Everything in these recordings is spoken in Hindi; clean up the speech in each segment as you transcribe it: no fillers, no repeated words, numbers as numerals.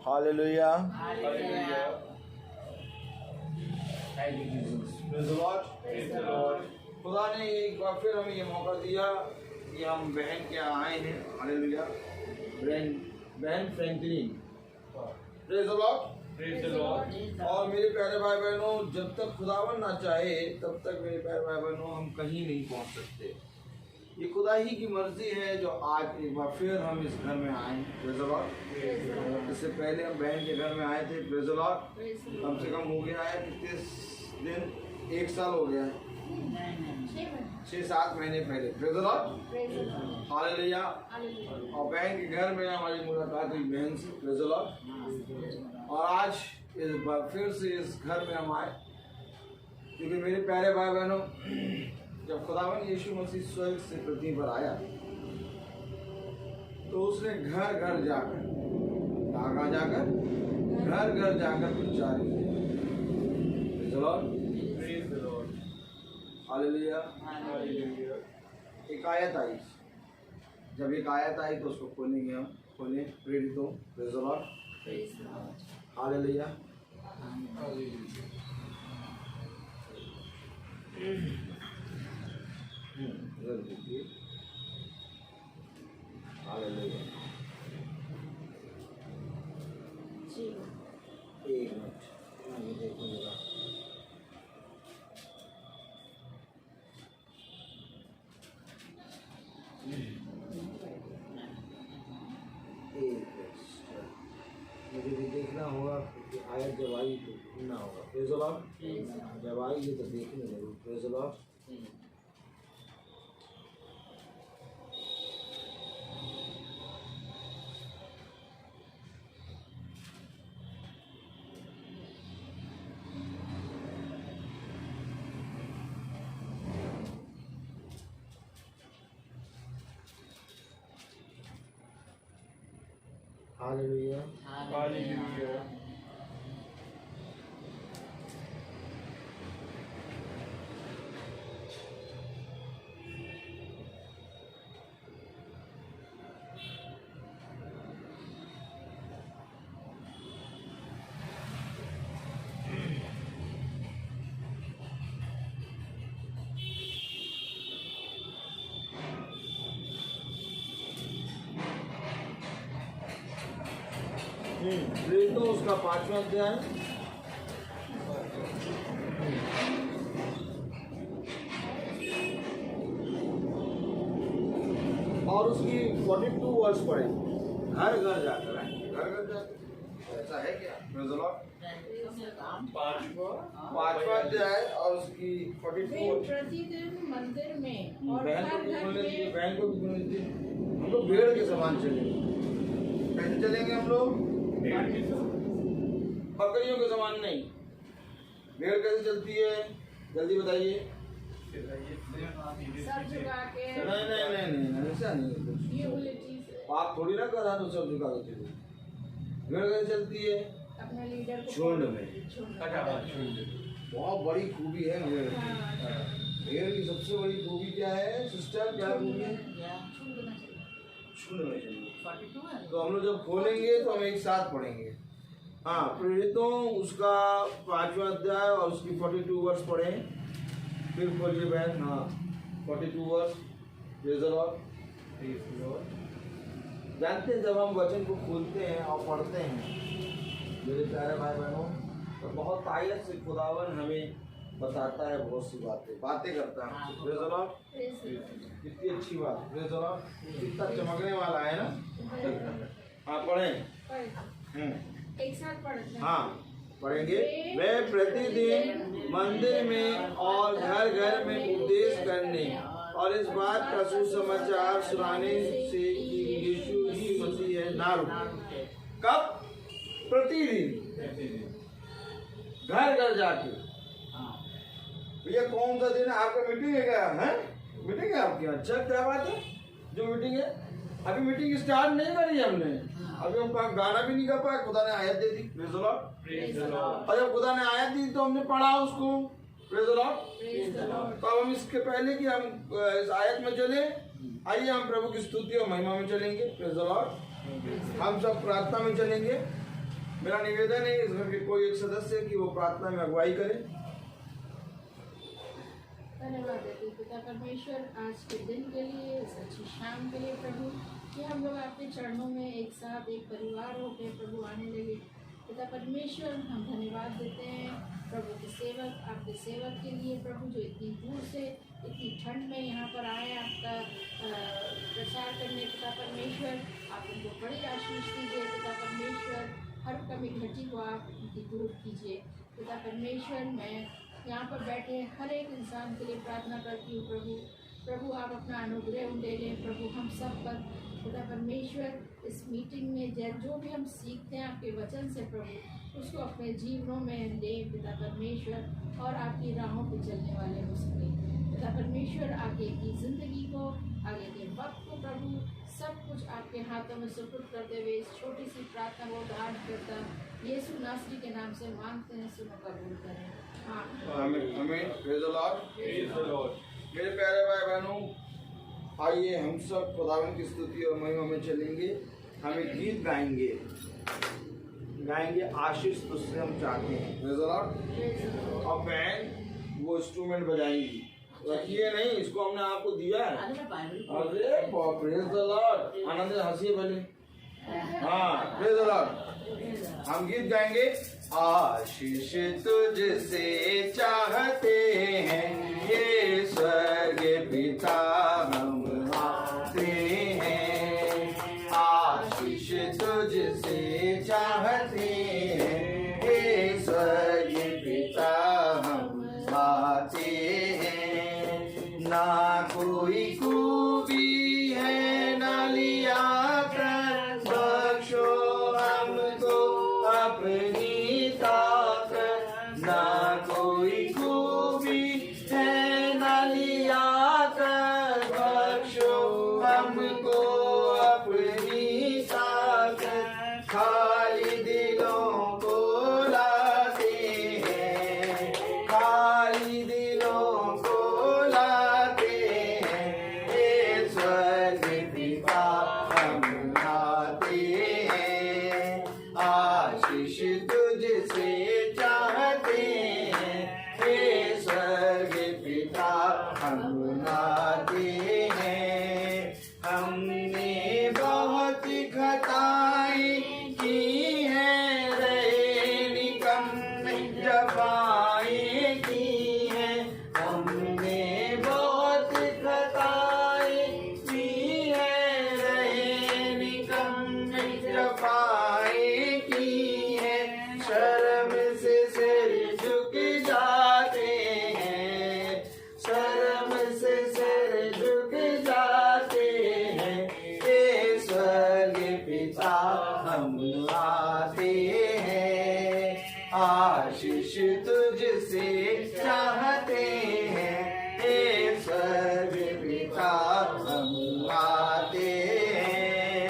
हालेलुया। खुदा ने एक बार फिर हमें ये मौका दिया कि हम बहन के यहाँ आए हैं। हालेलुया। बहन फ्रैंकलिन, प्रेज़ द लॉर्ड। और मेरे प्यारे भाई बहनों, जब तक खुदावन ना चाहे तब तक मेरे प्यारे भाई बहनों हम कहीं नहीं पहुंच सकते। ये खुदा ही की मर्जी है जो आज एक बार फिर हम इस घर में आए। Praise the Lord. इससे पहले हम बहन के घर में आए थे। Praise the Lord. कम से कम हो गया है कितने दिन, 1 साल हो गया है, 6-7 महीने पहले। Praise the Lord. हालेलुया। और बहन के घर में हमारी मुलाकात हुई बहन से। Praise the Lord. और आज इस बार फिर से इस घर में हम आए क्योंकि मेरे प्यारे भाई बहनों, जब खुदावन यीशु मसीह स्वर्ग से पृथ्वी पर आया तो उसने घर घर जाकर, कहाँ जाकर, घर घर जाकर प्रचार किया। हालेलुया। एक आयत आई, जब एक आयत आई तो उसको खोलेंगे हम। खोलें प्रेरितों। Praise the Lord. Hallelujah. Hallelujah. एक मिनट, ये देखो जरा। मुझे भी देखना होगा क्योंकि आयत जब आई तो सुनना होगा। Praise the Lord. जब आई तो देखने जरूर। Praise the Lord. Hallelujah. Hallelujah. तो उसका 5वां अध्याय और उसकी 42 वर्ष पढ़े। घर घर जाकर आए, घर घर जाकर। ऐसा है क्या? Praise the Lord. 5वां अध्याय और उसकी 42। प्रतिदिन मंदिर में और बहन को भी बोलने दीजिए, बहन को भी बोलने दीजिए। हम लोग भेड़ के समान चलेंगे। कैसे चलेंगे हम लोग? बकरियों के समान नहीं। भेड़ कैसे चलती है? जल्दी बताइए। सब झुका के नहीं, ऐसा नहीं। ये उल्टी से पाप थोड़ी ना कर रहा तो सब झुका के चले। भेड़ कैसे चलती है? अपने लीडर को झुंड में। बहुत बड़ी खूबी है भेड़ की। भेड़ की सबसे बड़ी खूबी क्या है सिस्टर? क्या खूबी है? झुंड में चलिए। तो हम लोग जब खोलेंगे तो हम एक साथ पढ़ेंगे। हाँ, प्रेरितों उसका 5वां अध्याय और उसकी 42 वर्ष पढ़े। फिर खोलिए बहन। हाँ, 42 वर्ष। Praise the Lord. जानते हैं जब हम वचन को खोलते हैं और पढ़ते हैं मेरे प्यारे भाई बहनों, तो बहुत आयत से खुदावन हमें बताता है, बहुत सी बातें करता है। Praise the Lord. कितनी अच्छी बात। Praise the Lord. कितना चमकने वाला है ना। हाँ पढ़ें। एक साथ पढ़ते हैं। हाँ पढ़ेंगे। वे प्रतिदिन मंदिर में और घर घर में उपदेश करने और इस बात का सुसमाचार सुनाने से कि यीशु ही मसीह है ना रुके। कब? प्रतिदिन घर घर जाके। भैया कौन सा दिन है आपका? मीटिंग है क्या? है मीटिंग है आपकी? अच्छा, क्या बात है। जो मीटिंग है, अभी मीटिंग स्टार्ट नहीं करी हमने। अभी हम गाना भी नहीं कर पाए। खुदा ने आयत दे दी। Praise the Lord. और जब खुदा ने आयत दी तो हमने पढ़ा उसको। Praise the Lord. तो अब हम इसके पहले कि हम इस आयत में चले, आइए हम प्रभु की स्तुति और महिमा में चलेंगे। Praise the Lord. हम सब प्रार्थना में चलेंगे। मेरा निवेदन है इस घर के कोई एक सदस्य कि वो प्रार्थना में अगुवाई करे। धन्यवाद देते पिता परमेश्वर आज के दिन के लिए, इस अच्छी शाम के लिए प्रभु, कि हम लोग आपके चरणों में एक साथ एक परिवार होकर प्रभु आने लगे। पिता परमेश्वर हम धन्यवाद देते हैं प्रभु के सेवक, आपके सेवक के लिए प्रभु, जो इतनी दूर से इतनी ठंड में यहाँ पर आए आपका प्रचार करने। पिता परमेश्वर आप उनको बड़ी आशीष दीजिए। पिता परमेश्वर हर कमी घटी को आप उनकी दूर कीजिए। पिता परमेश्वर मैं यहाँ पर बैठे हर एक इंसान के लिए प्रार्थना करती हूँ प्रभु। प्रभु आप अपना अनुग्रह उनके लिए प्रभु हम सब पर। पिता परमेश्वर इस मीटिंग में जो भी हम सीखते हैं आपके वचन से प्रभु, उसको अपने जीवनों में ले पिता परमेश्वर, और आपकी राहों पर चलने वाले हो सके। पिता परमेश्वर आगे की ज़िंदगी को, आगे के वक्त को प्रभु सब कुछ आपके हाथों में सुपुर्द करते हुए इस छोटी सी प्रार्थना को धारण करता यीशु नासरी के नाम से मांगते हैं, सुनो कबूल करें। आमीन आमीन। Praise the Lord. मेरे प्यारे भाई बहनों, आइए हम सब खुदावंद की स्तुति और महिमा में चलेंगे। हम एक गीत गाएंगे आशीष तुझसे हम चाहते हैं। Praise the Lord. और बैंड वो इंस्ट्रूमेंट बजाएंगी, रखिए नहीं, इसको हमने आपको दिया है। अरे प्रेज़ द लॉर्ड, आनंद से हंसिए भले। हाँ प्रेज़ द लॉर्ड। हम गीत गाएंगे। आशीष तुझसे चाहते हैं ये स्वर्ग पिता हम आते हैं। आशीष तुझसे चाहते हैं ये स्वर्ग पिता हम आते हैं। ना कोई खूबी है ना लिया कर बख्शो हमको अपनी ताकत। ना कोई खूबी है ना लिया कर बख्शो हमको अपनी ताकत। खाली दिलों को लाते हैं, खाली दिलों को लाते हैं ये स्वर्ग पिता हम आते हैं। आशीष तुझसे चाहते हैं हे स्वर्ग पिता हम आते हैं। हमने बहुत खताएं की हैं, रहे निकम्मे जफाएं की हैं। हमने बहुत खताएं की हैं, रहे निकम्मे जफाएं की हैं। शर्म से सिर झुक जाते हैं, शर्म से सिर झुक जाते हैं ये स्वर्ग पिता हम आते हैं। आशीष तुझसे चाहते हैं हे स्वर्ग पिता हम आते हैं।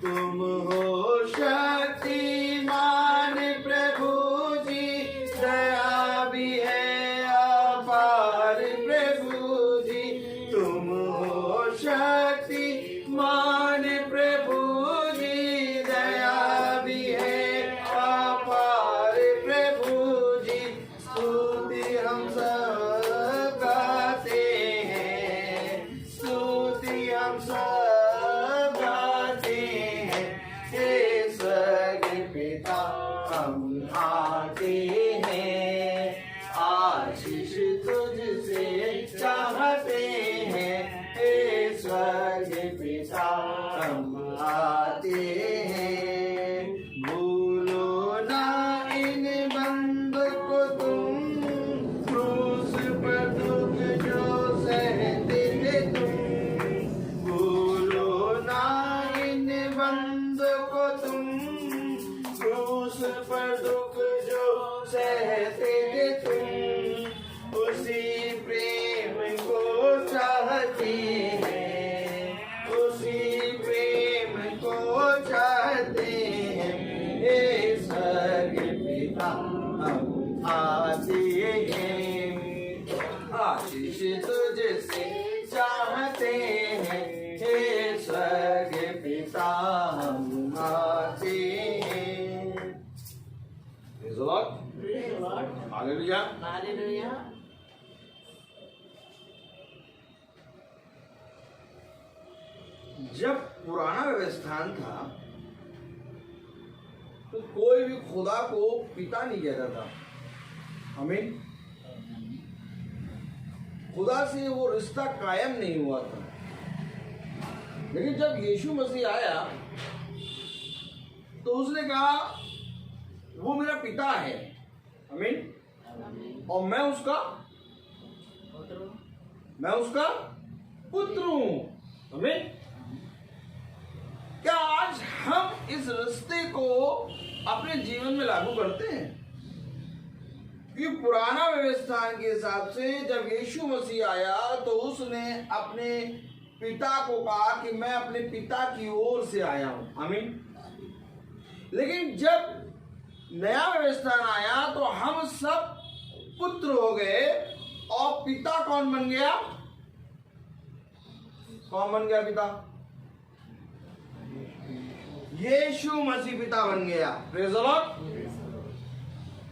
तुम हो शक्तिमान प्रभु जी, दया भी है अपार प्रभु जी। तुम हो शक्तिमान प्रभु जी, दया भी है अपार प्रभु जी। स्तुति हम सब गाते हैं, स्तुति हम सब गाते हैं हे स्वर्ग पिता हम आते हैं। आशीष तुझसे चाहते हैं हे स्वर्ग पिता हम आते हैं। भूलो ना इन बंद को तुम, क्रूस पर दुख जो सहते थे तुम। भूलो ना इन बंद को तुम, क्रूस पर दुख जो सहते थे तुम। उसी प्रेम को चाहते हैं, उसी प्रेम को चाहते हैं हे स्वर्ग पिता हम आते हैं। आशीष तुझसे चाहते हैं हे स्वर्ग पिता हम क्या? हालेलुया। जब पुराना व्यवस्थान था तो कोई भी खुदा को पिता नहीं कहता था। आमीन। खुदा से वो रिश्ता कायम नहीं हुआ था। लेकिन जब यीशु मसीह आया तो उसने कहा वो मेरा पिता है। आमीन। और मैं उसका पुत्र हूं। आमीन। क्या आज हम इस रिश्ते को अपने जीवन में लागू करते हैं? कि पुराना व्यवस्थान के हिसाब से जब यीशु मसीह आया तो उसने अपने पिता को कहा कि मैं अपने पिता की ओर से आया हूं। आमीन। लेकिन जब नया व्यवस्थान आया तो हम सब पुत्र हो गए और पिता कौन बन गया? कौन बन गया पिता? यीशु मसीह पिता बन गया। Praise the Lord.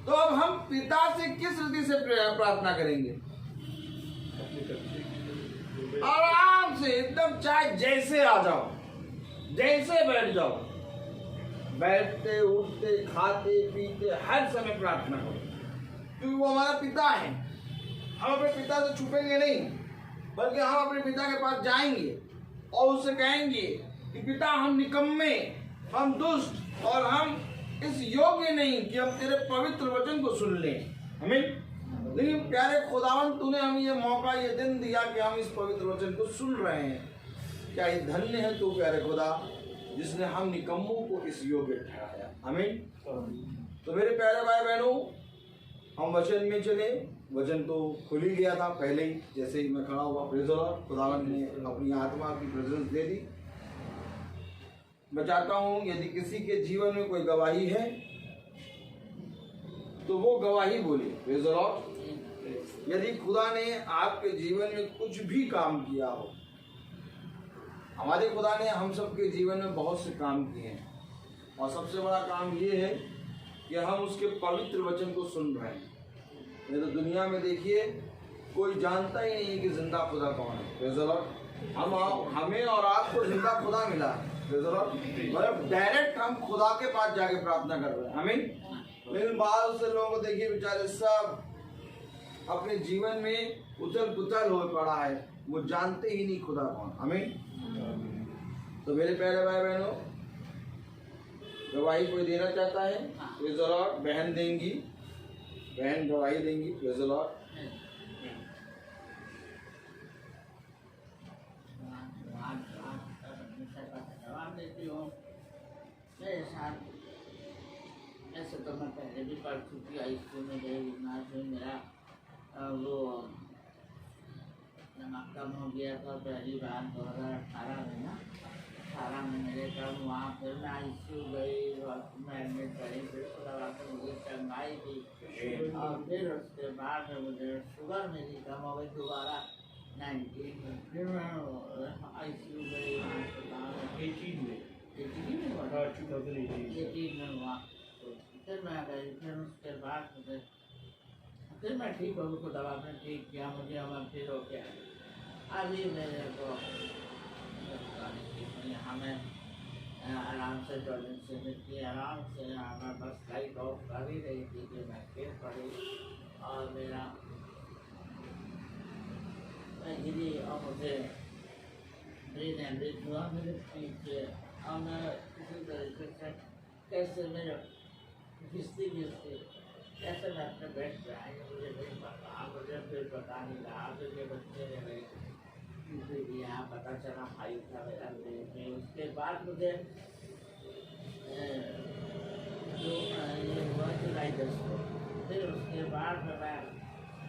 तो अब हम पिता से किस रीति से प्रार्थना करेंगे? आराम से एकदम, चाहे जैसे आ जाओ, जैसे बैठ जाओ, बैठते उठते खाते पीते हर समय प्रार्थना करो, क्योंकि वो हमारा पिता है। हम अपने पिता से छुपेंगे नहीं, बल्कि हम अपने पिता के पास जाएंगे और उससे कहेंगे कि पिता हम निकम्मे, हम दुष्ट और हम इस योग्य नहीं कि हम तेरे पवित्र वचन को सुन लें। हमें लेकिन प्यारे खुदावन, तूने हमें ये मौका, ये दिन दिया कि हम इस पवित्र वचन को सुन रहे हैं। क्या ये धन्य है तू प्यारे खुदा, जिसने हम निकम्मों को इस योग्य ठहराया। आमीन। तो मेरे प्यारे भाई बहनों, हम वचन में चले। वचन तो खुल ही गया था पहले ही, जैसे ही मैं खड़ा हुआ। Praise the Lord. खुदावन ने अपनी आत्मा की प्रेजेंस दे दी। मैं चाहता हूं यदि किसी के जीवन में कोई गवाही है तो वो गवाही बोले। Praise the Lord. यदि खुदा ने आपके जीवन में कुछ भी काम किया हो, हमारे खुदा ने हम सबके जीवन में बहुत से काम किए हैं, और सबसे बड़ा काम ये है कि हम उसके पवित्र वचन को सुन रहे हैं। नहीं तो दुनिया में देखिए कोई जानता ही नहीं है कि जिंदा खुदा कौन है। Praise the Lord. हमें और आपको जिंदा खुदा मिला है। मतलब डायरेक्ट हम खुदा के पास जाके प्रार्थना कर रहे हैं। आमीन। लेकिन बहुत से लोगों को देखिए बेचारे सब अपने जीवन में उथल पुथल हो पड़ा है, वो जानते ही नहीं खुदा कौन। आमीन। तो मेरे प्यारे भाई बहनों, गवाही कोई देना चाहता है? Praise the Lord. बहन देंगी, बहन गवाही देंगी। Praise the Lord. मेरे साथ ऐसे तो मैं पहले भी पढ़ चुकी, हाई स्कूल में गई, गिरनार में मेरा वो नमक कम हो गया था पहली बार 2018 में ना। 18 में मेरे कम, वहाँ फिर मैं ICU गई, मैं एडमिट करी, फिर उसके बाद मुझे चंगाई दी, और फिर उसके बाद मुझे शुगर मेरी कम हो गई दोबारा 19 में। फिर मैं ICU गई, अस्पताल 18 में हुआ। फिर मैं गई, फिर उसके बाद मुझे, फिर मैं ठीक हो गई, दवा ने ठीक किया मुझे, और फिर हो गया। अभी मेरे को यहाँ में आराम से टॉयलेट से मिलती है, आराम से यहाँ मैं बस लाइट ऑफ कर ही रही थी कि मैं फिर पड़ी, और मेरा गिरी और मुझे ब्रेन एवरेज हुआ मेरे पीछे, और मैं किसी तरीके से कैसे मेरे घिसती कैसे मैं अपने बेड पे आई, मुझे नहीं पता। मुझे फिर पता नहीं रहा, फिर ये बच्चे ने फिर यहाँ पता चला भाई था मेरा ब्रेन में। उसके बाद मुझे जो ये हुआ जुलाई 10 को, फिर उसके बाद मैं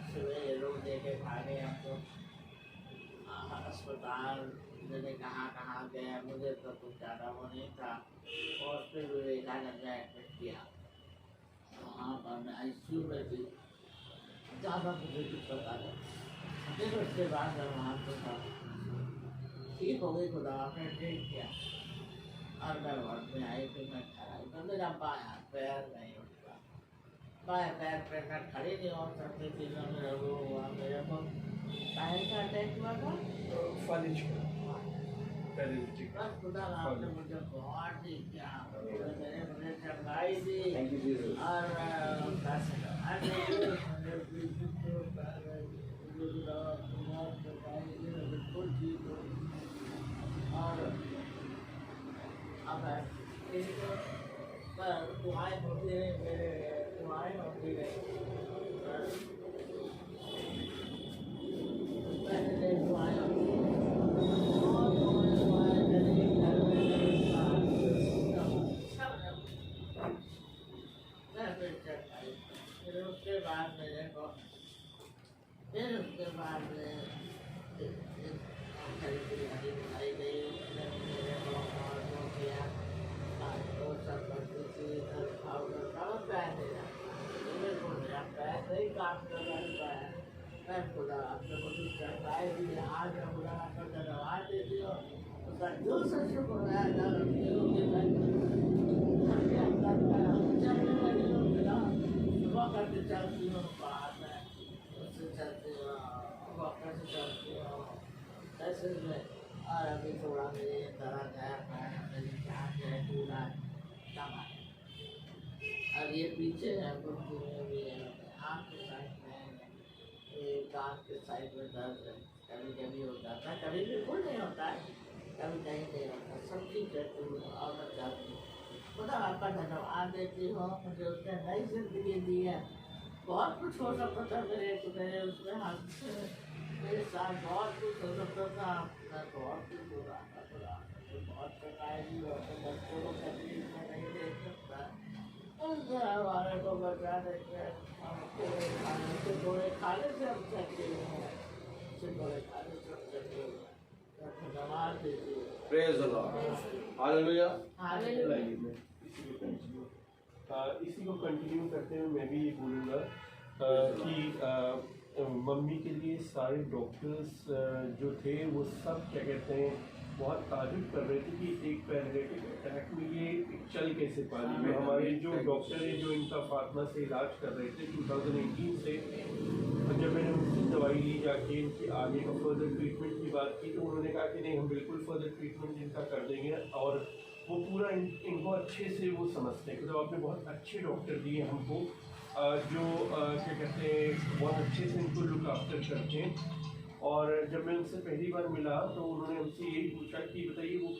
सुबह ये लोग देखे खाने हमको अस्पताल, मैंने कहाँ गया, मुझे तो कुछ ज़्यादा वो नहीं था, और फिर विवेकानंद में एडमिट किया, वहाँ पर मैं ICU में थी, ज़्यादा मुझे कुछ पता नहीं। फिर उसके बाद मैं वहाँ पर था, ठीक हो गई, खुदा आपने ठीक किया, और मैं वार्ड में आई, फिर मैं खड़ा, तो मेरा पैर नहीं उठता, बाएं पैर पे मैं खड़े नहीं हो सकते थे ना, मेरा वो हुआ, मेरे को पैर का अटैक हुआ था। फालिज पैरालिटिक। बस खुदा ने आपने मुझे बहुत ही क्या मुझे चंगाई दी थैंक यू जीसस। और पैसे बिल्कुल ठीक हो। और अब पर दुआएं होती रही, मेरे दुआएं होती रही, पहले दुआएं होती फिर उसके बाद मेरे को फिर उसके बाद बिरयानी बनाई गई, मेरे को और वो किया और सब करती थी, पाउडर का पैर मेरा मेरे को मेरा पैर नहीं काम कर रहा है। मैं खुदा आपने मुझे चढ़ाए दी, आज खुदा आपका धन्यवाद देती हो, उसका जो सच बोला था करके चलती हूँ, बाहर में उससे चलती हूँ, वॉकर से चलती हूँ ऐसे में। और अभी थोड़ा मेरे दर्द है, मेरी जान है पूरा दमा है, और ये पीछे है घुटने में भी है, आँख के साइड में, कान के साइड में दर्द है, कभी कभी हो जाता है, कभी बिल्कुल नहीं होता है, कभी नहीं होता, सब ठीक है। और मैं चाहती हूँ खुदा आपका धन्यवाद देती हूँ, मुझे उसने नई जिंदगी दी है। बहुत कुछ हो सकता था मेरे उसमें हाथ से, मेरे साथ बहुत कुछ हो सकता था, मैं बहुत कुछ हो रहा था, खुदा मुझे बहुत चकाएगी और बच्चों को तकलीफ में नहीं देख सकता, उस हमारे को बचा देंगे। सिकोड़े खाने से हम चलते हैं, सिकोड़े खाने से हम चलते हैं, धन्यवाद देती हूँ। Praise the Lord, hallelujah. Hallelujah. इसी को कंटिन्यू करते हुए मैं भी ये बोलूँगा कि मम्मी के लिए सारे डॉक्टर्स जो थे वो सब क्या कहते हैं बहुत ताजुब कर रहे थे कि एक पैरालिटिक अटैक में ये चल कैसे पा रही है। हमारे जो डॉक्टर हैं जो इनका फातिमा से इलाज कर रहे थे 2018 से, जब मैंने उनकी दवाई ली जाके इनके आगे का फर्दर ट्रीटमेंट की बात की तो उन्होंने कहा कि नहीं हम बिल्कुल फर्दर ट्रीटमेंट इनका कर देंगे, और वो पूरा इनको अच्छे से वो समझते हैं। तो आपने बहुत अच्छे डॉक्टर दिए हमको जो क्या कहते हैं बहुत अच्छे से इनको लुक आफ्टर करते हैं। और जब मैं उनसे पहली बार मिला तो उन्होंने हमसे यही पूछा कि बताइए वो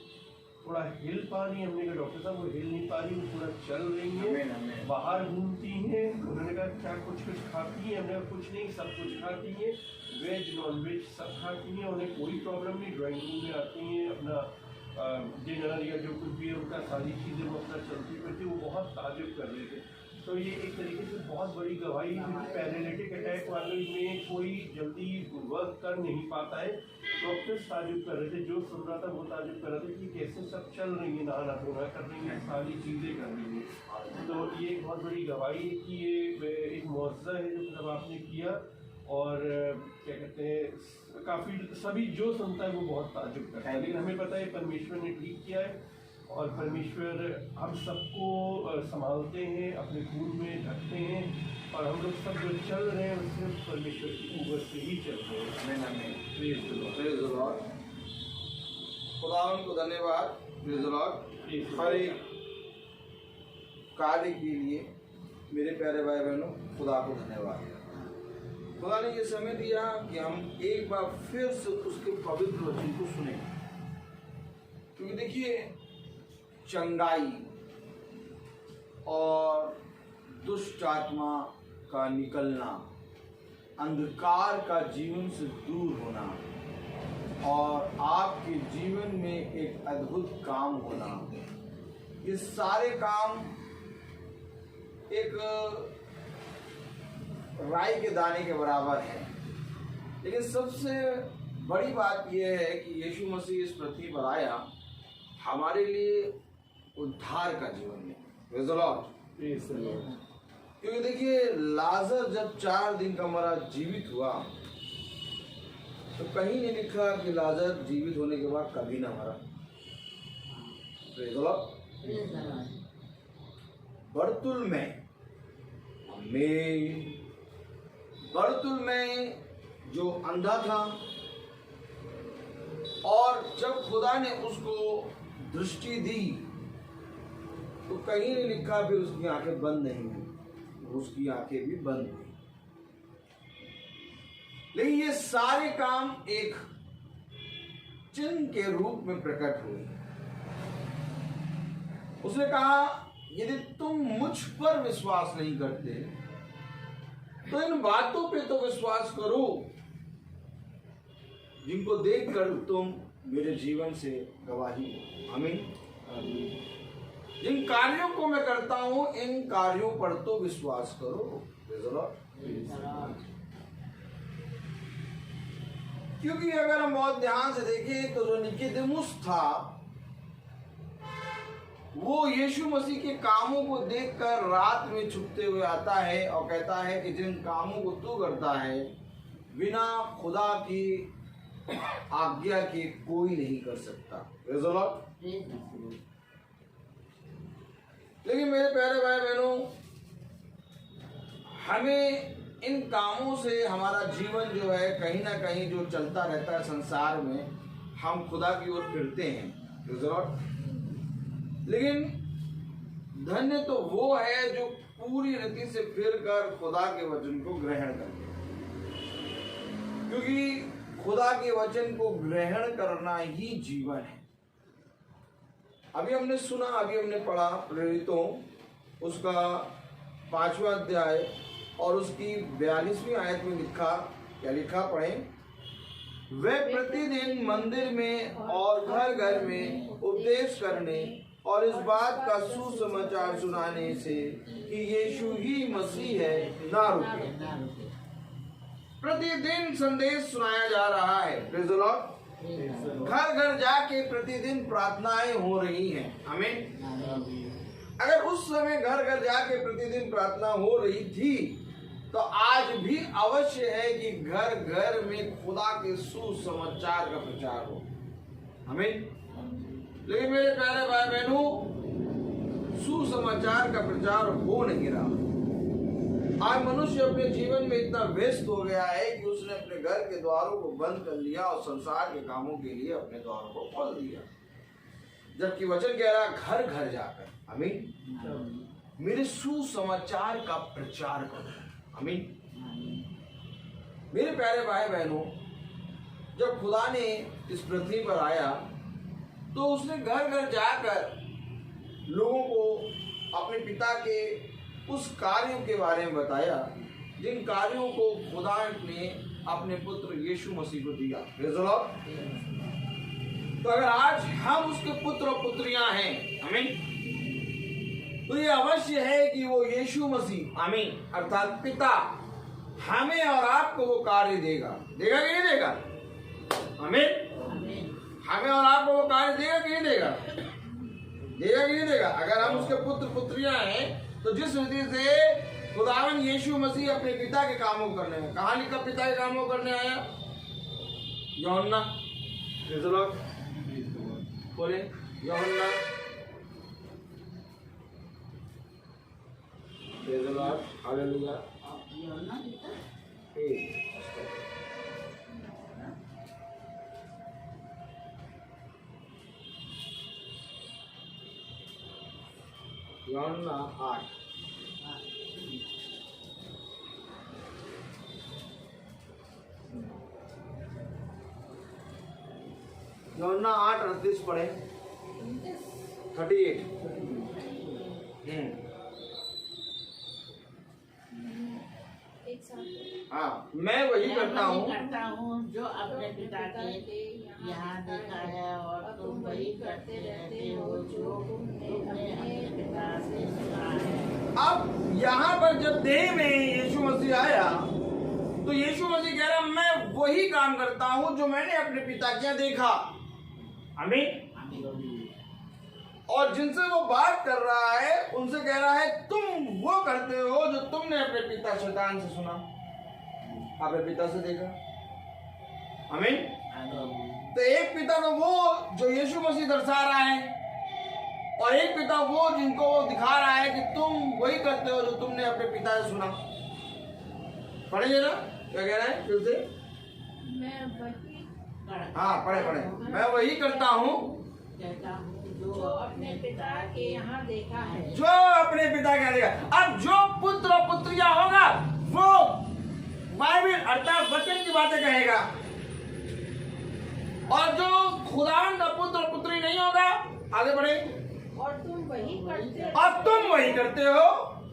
थोड़ा हिल पा रही है। हमने कहा डॉक्टर साहब वो हिल नहीं पा रही, वो पूरा चल रही है, बाहर घूमती हैं। उन्होंने कहा क्या कुछ खाती हैं? हमने कहा कुछ नहीं, सब कुछ खाती हैं, वेज नॉन वेज सब खाती हैं, उन्हें कोई प्रॉब्लम नहीं। ड्राइंग रूम में आती हैं, अपना डिनर या जो कुछ भी है उनका सारी चीज़ें वो अपना चलती फिरती, वो बहुत ताजुब कर रहे थे। तो ये एक तरीके से बहुत बड़ी गवाही है कि पैरालिटिक अटैक वाले में कोई जल्दी वर्क कर नहीं पाता है। डॉक्टर्स ताजुब कर रहे थे, जो सुन रहा था वो ताजुब कर रहे थे कि कैसे सब चल रही है, नहाना धोना कर रही है, सारी चीज़ें कर रही है। तो ये एक बहुत बड़ी गवाही है कि ये एक मुआवजा है जो मतलब आपने किया। और क्या कहते हैं काफ़ी सभी जो सुनता है वो बहुत ताजुब करता है, लेकिन हमें पता है परमेश्वर ने ठीक किया है और परमेश्वर हम सबको संभालते हैं, अपने खून में ढकते हैं, और हम लोग सब जो चल रहे हैं उससे परमेश्वर की ऊपर से ही चल रहे हैं। प्रेज द लॉर्ड, खुदा को धन्यवाद। Praise the Lord. हर एक कार्य के लिए मेरे प्यारे भाई बहनों खुदा को धन्यवाद। खुदा ने ये समय दिया कि हम एक बार फिर से उसके पवित्र वचन को सुने, क्योंकि देखिए चंगाई और दुष्ट आत्मा का निकलना, अंधकार का जीवन से दूर होना और आपके जीवन में एक अद्भुत काम होना, ये सारे काम एक राई के दाने के बराबर है। लेकिन सबसे बड़ी बात यह है कि यीशु मसीह इस पृथ्वी पर आया हमारे लिए उद्धार का जीवन में। Praise the Lord. क्योंकि देखिए लाजर जब 4 दिन का मरा जीवित हुआ तो कहीं नहीं लिखा कि लाजर जीवित होने के बाद कभी ना मरा। Praise the Lord. बर्तुल में में बर्तुल में जो अंधा था, और जब खुदा ने उसको दृष्टि दी तो कहीं नहीं लिखा फिर उसकी आंखें बंद नहीं हुई, उसकी आंखें भी बंद हुई। लेकिन ये सारे काम एक चिन्ह के रूप में प्रकट हुए। उसने कहा यदि तुम मुझ पर विश्वास नहीं करते तो इन बातों पे तो विश्वास करो जिनको देखकर तुम मेरे जीवन से गवाही दो। आमीन। जिन कार्यों को मैं करता हूं इन कार्यों पर तो विश्वास करो। क्योंकि अगर हम बहुत ध्यान से देखें तो जो निकोदेमुस था वो यीशु मसीह के कामों को देखकर रात में छुपते हुए आता है और कहता है कि जिन कामों को तू करता है बिना खुदा की आज्ञा के कोई नहीं कर सकता। लेकिन मेरे प्यारे भाई बहनों, हमें इन कामों से हमारा जीवन जो है कहीं ना कहीं जो चलता रहता है संसार में, हम खुदा की ओर फिरते हैं। लेकिन धन्य तो वो है जो पूरी रीति से फिरकर खुदा के वचन को ग्रहण करते हैं, क्योंकि खुदा के वचन को ग्रहण करना ही जीवन है। अभी हमने सुना, अभी हमने पढ़ा प्रेरितों उसका 5वां अध्याय और उसकी 42वीं आयत में लिखा, क्या लिखा पढ़े? वे प्रतिदिन मंदिर में और घर घर में उपदेश करने और इस बात का सुसमाचार सुनाने से कि यीशु ही मसीह है ना रुके। प्रतिदिन संदेश सुनाया जा रहा है। Praise the Lord. घर घर जाके प्रतिदिन प्रार्थनाएं हो रही हैं। आमीन। अगर उस समय घर घर जाके प्रतिदिन प्रार्थना हो रही थी तो आज भी अवश्य है कि घर घर में खुदा के सुसमाचार का प्रचार हो। आमीन। लेकिन मेरे प्यारे भाई बहनों, सुसमाचार का प्रचार हो नहीं रहा। आज मनुष्य अपने जीवन में इतना व्यस्त हो गया है कि उसने अपने घर के द्वारों को बंद कर लिया और संसार के कामों के लिए अपने द्वारों को खोल दिया, जबकि वचन कह रहा घर घर जाकर आमीन मेरे सुसमाचार का प्रचार करो। आमीन। मेरे प्यारे भाई बहनों, जब खुदा ने इस पृथ्वी पर आया तो उसने घर घर जाकर लोगों को अपने पिता के उस कार्यों के बारे में बताया जिन कार्यों को खुदा ने अपने पुत्र यीशु मसीह को दिया। तो अगर आज हम उसके पुत्र और पुत्रियां हैं, आमीन, तो ये अवश्य है कि वो यीशु मसीह, आमीन, अर्थात पिता हमें और आपको वो कार्य देगा। देगा कि नहीं देगा? आमीन। हमें और आपको वो कार्य देगा कि नहीं देगा? देगा कि नहीं देगा? अगर हम उसके पुत्र पुत्रियां हैं तो जिस रीति से खुदावन यीशु मसीह अपने पिता के कामों को करने में, कहाँ लिखा पिता के कामों को करने आया? यूहन्ना, बोले यूहन्ना, हालेलुया। यूहन्ना 8 यूहन्ना 8:38 पढ़े। 38 एक साथ। हाँ, मैं वही करता हूँ जो अपने पिता के यहाँ देखा है और तुम वही करते रहते हो जो तुमने अपने पिता से सुना है। अब यहाँ पर जब देह में यीशु मसीह आया तो यीशु मसीह कह रहा मैं वही काम करता हूँ जो मैंने अपने पिता के यहाँ देखा। आमीन। और जिनसे वो बात कर रहा है उनसे कह रहा है तुम वो करते हो जो तुमने अपने पिता शैतान से सुना, अपने पिता से देखा। आमीन। तो एक पिता तो वो जो यीशु मसीह दर्शा रहा है और एक पिता वो जिनको वो दिखा रहा है कि तुम वही करते हो जो तुमने अपने पिता से सुना। पढ़ेंगे ना, क्या कह रहा है फिर से? मैं वही हाँ पढ़े। मैं वही करता हूँ जो अपने पिता के यहाँ देखा है। जो अपने पिता के यहाँ देखा। अब जो पुत्र और पुत्रियां होगा वो बाइबल अर्थात वचन की बातें कहेगा, और जो खुदावंद का पुत्र और पुत्री नहीं होगा, आगे बढ़े, और तुम वही करते हो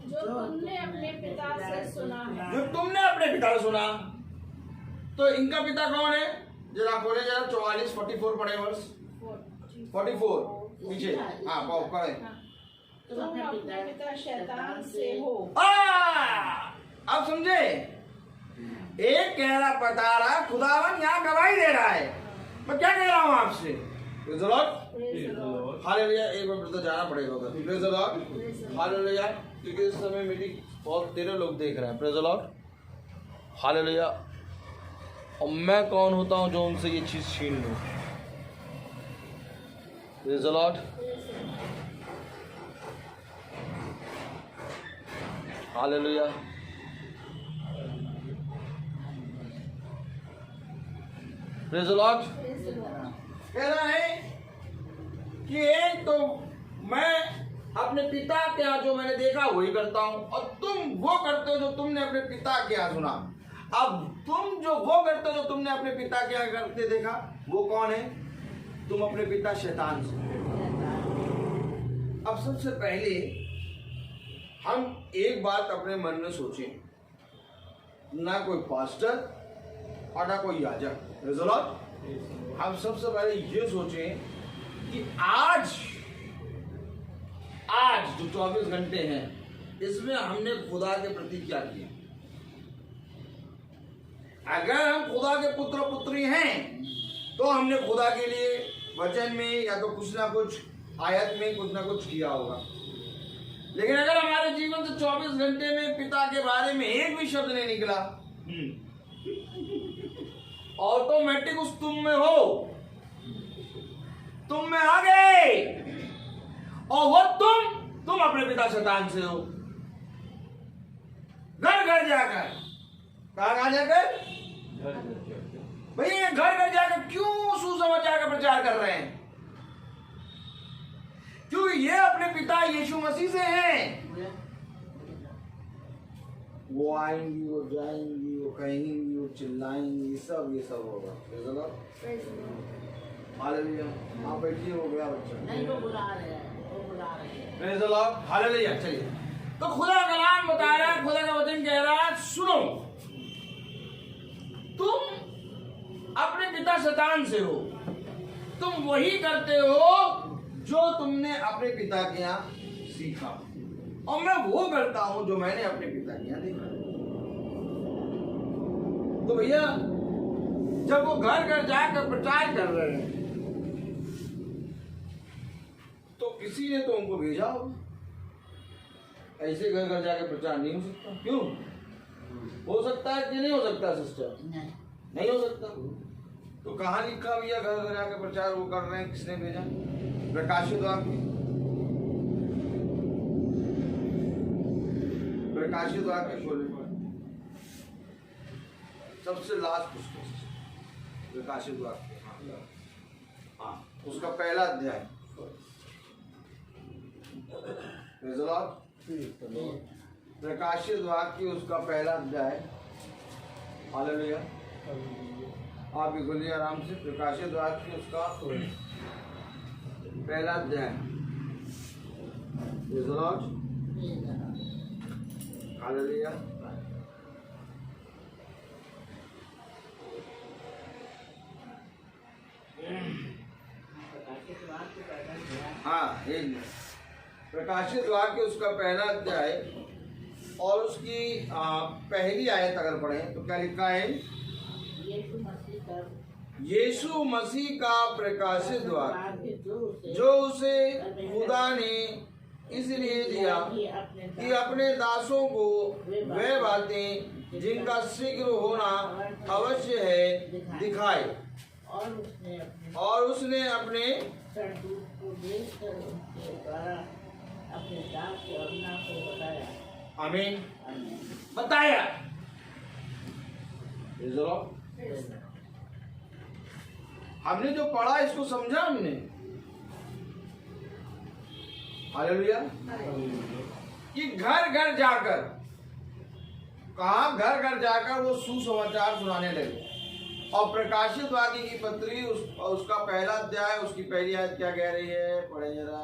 जो तुमने अपने पिता से सुना है। जो तुमने अपने पिता से सुना। तो इनका पिता कौन है? जरा खोले, जरा 44 पढ़े वर्ष 44 पीछे। हाँ पढ़े। तुम अपने पिता शैतान से हो। अब समझे, एक कह रहा बता रहा, खुदावन यहाँ गवाही दे रहा है। मैं क्या कह रहा हूँ आपसे? हालेलुया। एक बार तो जाना पड़ेगा उधर। Praise the Lord. हालेलुया। क्योंकि इस समय मीटिंग बहुत तेरे लोग देख रहे हैं। Praise the Lord. हालेलुया। और मैं कौन होता हूँ जो उनसे ये चीज छीन लूं? Praise the Lord. Hallelujah. Praise the Lord. कह रहा है कि एक तो मैं अपने पिता के यहाँ जो मैंने देखा वही करता हूं, और तुम वो करते हो जो तुमने अपने पिता के यहाँ सुना। अब तुम जो वो करते हो जो तुमने अपने पिता के यहाँ करते देखा, वो कौन है? तुम अपने पिता शैतान से। अब सबसे पहले हम एक बात अपने मन में सोचें, ना कोई पास्टर और ना कोई याजक। हम सबसे पहले ये सोचें कि आज जो 24 घंटे हैं, इसमें हमने खुदा के प्रति क्या किया। अगर हम खुदा के पुत्र पुत्री हैं तो हमने खुदा के लिए वचन में या तो कुछ ना कुछ आयत में कुछ ना कुछ किया होगा। लेकिन अगर हमारे जीवन से 24 घंटे में पिता के बारे में एक भी शब्द नहीं निकला, ऑटोमेटिक उस तुम में हो, तुम में आ गए, और वो तुम अपने पिता शैतान से हो। घर घर जाकर, कहाँ जाकर भैया, घर घर जाकर क्यों सुसमाचार का प्रचार कर रहे हैं? क्योंकि ये अपने पिता यीशु मसीह से हैं। वो आएंगी, वो जाएंगी, वो कहेंगी, वो चिल्लाएंगी, ये सब होगा। हालेलुया। आप बैठिए, हो गया बच्चा। नहीं, वो बुला रहे हैं। Praise the Lord. हालेलुया। चलिए, तो खुदा का नाम बता रहा है, खुदा का वचन कह रहा है, सुनो, तुम अपने पिता शैतान से हो, तुम वही करते हो जो तुमने अपने पिता के यहाँ सीखा, और मैं वो करता हूं जो मैंने अपने पिता के यहाँ देखा। तो भैया, जब वो घर घर जाकर प्रचार कर रहे हैं तो किसी ने तो उनको भेजा होगा। ऐसे घर घर जाकर प्रचार नहीं हो सकता। क्यों? हो सकता है कि नहीं हो सकता सिस्टर? नहीं हो सकता। तो कहाँ लिखा भैया घर घर जाकर प्रचार वो कर रहे हैं? किसने भेजा? प्रकाशित वाक्य, प्रकाशित वाक्य खोले, सबसे लास्ट पुस्तक प्रकाशित वाक्य। हाँ, उसका पहला अध्याय। प्रकाशित वाक्य उसका पहला अध्याय। हालेलुया। आप भी खोलिए आराम से। प्रकाशित वाक्य उसका पहला अध्याय। हालेलुया। हाँ, एक मिनट। प्रकाशित वाक्य उसका पहला अध्याय और उसकी पहली आयत अगर पढ़ें तो क्या लिखा है? यीशु मसीह का प्रकाशित वाक्य जो उसे खुदा ने इसलिए दिया कि अपने दासों को वे बातें जिनका शीघ्र होना अवश्य है दिखाए, और उसने अपने अपने दास को अपना को बताया। आमीन। आमीन। बताया। Praise the Lord। हमने जो पढ़ा इसको समझा हमने। हालेलुया। कि घर घर जाकर, कहा घर घर जाकर वो सुसमाचार सुनाने लगे। और प्रकाशित वाक्य की पत्री उसका पहला अध्याय, उसकी पहली आयत क्या कह रही है? पढ़े जरा।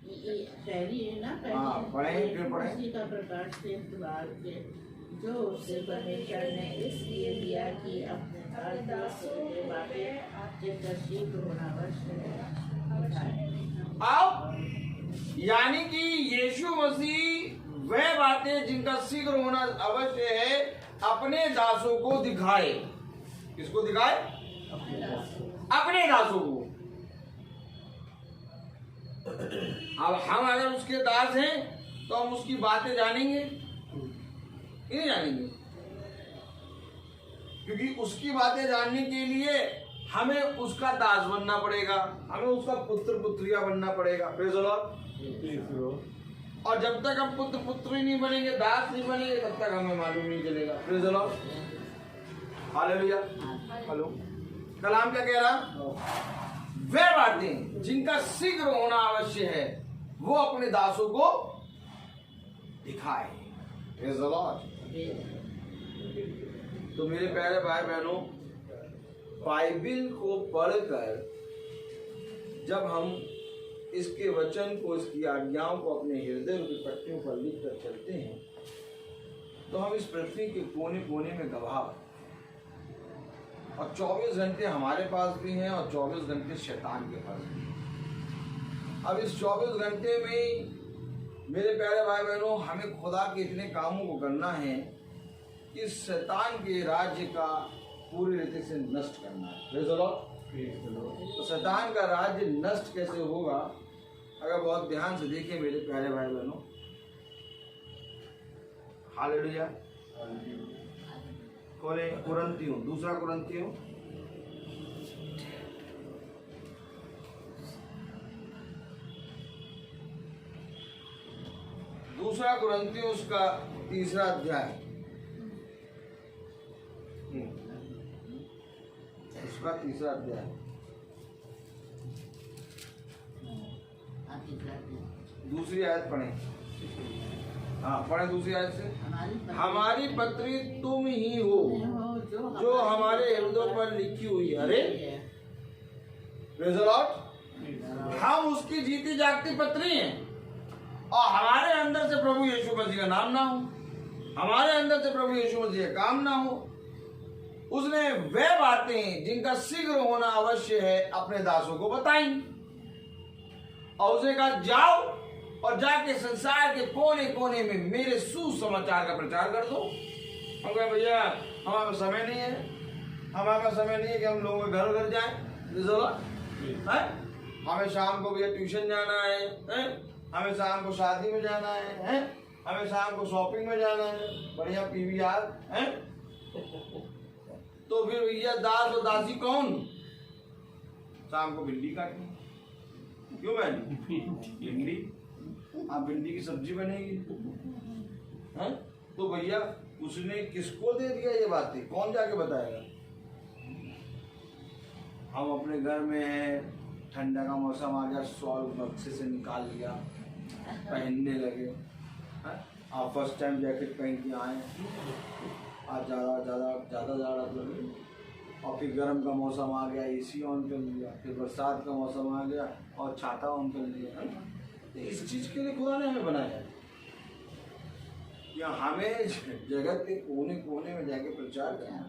ये पहली है ना, हाँ, पढ़ें, फिर पढ़ें। उसी का प्रकाश के द्वार के जो उससे परमेश्वर ने इसलिए दिया कि अपने दास के बातें जिनका शीघ्र होना आवश्यक है। अब यानी कि यीशु मसीह वह बातें जिनका शीघ्र होना अवश्य है अपने दासों को दिखाए। किसको दिखाए? अपने दासों को। अब हम अगर उसके दास हैं तो हम उसकी बातें जानेंगे कि नहीं जानेंगे? क्योंकि उसकी बातें जानने के लिए हमें उसका दास बनना पड़ेगा, हमें उसका पुत्र पुत्रिया बनना पड़ेगा। Praise the Lord. और जब तक हम पुत्र पुत्री नहीं बनेंगे, दास नहीं बनेंगे, तब तक हमें मालूम नहीं चलेगा। Praise the Lord. Hallelujah. Hello, कलाम क्या कह रहा? वे बातें जिनका शीघ्र होना आवश्यक है वो अपने दासों को दिखाए। Praise the Lord. तो मेरे प्यारे भाई बहनों, बाइबिल को पढ़कर जब हम इसके वचन को, इसकी आज्ञाओं को अपने हृदय की पट्टियों पर लिख कर चलते हैं तो हम इस पृथ्वी के कोने कोने में गवाह। और 24 घंटे हमारे पास भी हैं और 24 घंटे शैतान के पास भी हैं। अब इस 24 घंटे में मेरे प्यारे भाई बहनों, हमें खुदा के इतने कामों को करना है कि शैतान के राज्य का पूरी रीति से नष्ट करना है। Praise the Lord. तो शैतान का राज्य नष्ट कैसे होगा? अगर बहुत ध्यान से देखें मेरे प्यारे भाई बहनों। हालेलुया। खोले कुरिन्थियों, दूसरा कुरिन्थियों, दूसरा कुरिन्थियों उसका तीसरा अध्याय, उसका तीसरा अध्याय, दूसरी आयत पढ़ें। हाँ पढ़ें दूसरी आयत से। हमारी पत्री तुम ही हो जो हमारे हृदय पर लिखी हुई है। अरे प्रेज़ द लॉर्ड। हम उसकी जीती जागती पत्री हैं और हमारे अंदर से प्रभु यीशु मसीह का नाम ना हो, हमारे अंदर से प्रभु यीशु मसीह का काम ना हो। उसने वह बातें जिनका शीघ्र होना अवश्य है अपने दासों को बताई। और उसने कहा जाओ और जाके संसार के कोने कोने में मेरे सुसमाचार का प्रचार कर दो। हम कहे भैया हमारे पास समय नहीं है, हमारे पास समय नहीं है कि हम लोगों के घर घर जाएं। हमें शाम को भैया ट्यूशन जाना है, हमें शाम को शादी में जाना है, हमें शाम को शॉपिंग में जाना है, बढ़िया पीवीआर है। तो फिर भैया दास और दासी कौन? शाम को भिंडी काटनी। क्यों बहन? भिंडी, आप भिंडी की सब्जी बनेगी है? तो भैया उसने किसको दे दिया ये बातें? कौन जाके बताएगा? हम अपने घर में हैं, ठंडा का मौसम आ गया, शॉल बक्से से निकाल लिया, पहनने लगे। आप फर्स्ट टाइम जैकेट पहन के आए, आज ज़्यादा जाड़ा लगे। और फिर गर्म का मौसम आ गया, एसी ऑन कर लिया। फिर बरसात का मौसम आ गया और छाता ऑन कर लिया। तो इस चीज़ के लिए खुदा ने हमें बनाया है या हमें जगत के कोने कोने में जाके प्रचार करना।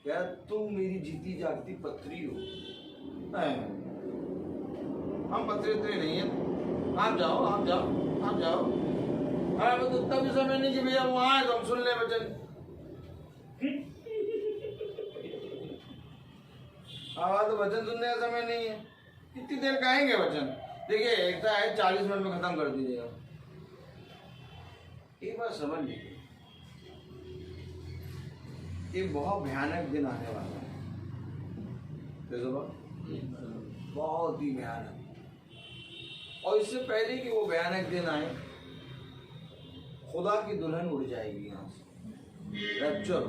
क्या तुम मेरी जीती जागती पत्री हो? हम पत्री नहीं है। आप जाओ आप जाओ आप जाओ। अरे तो उतना भी समय नहीं कि भैया वहाँ आए तो हम सुन ले वचन। तो वचन सुनने का समय नहीं है। कितनी देर कहेंगे वचन? देखिए ऐसा है 40 मिनट में खत्म कर दीजिएगा। एक बार समझ लीजिए, एक बहुत भयानक दिन आने वाला है। बहुत ही भयानक। और इससे पहले कि वो भयानक दिन आए, खुदा की दुल्हन उड़ जाएगी यहाँ से, रैप्चर।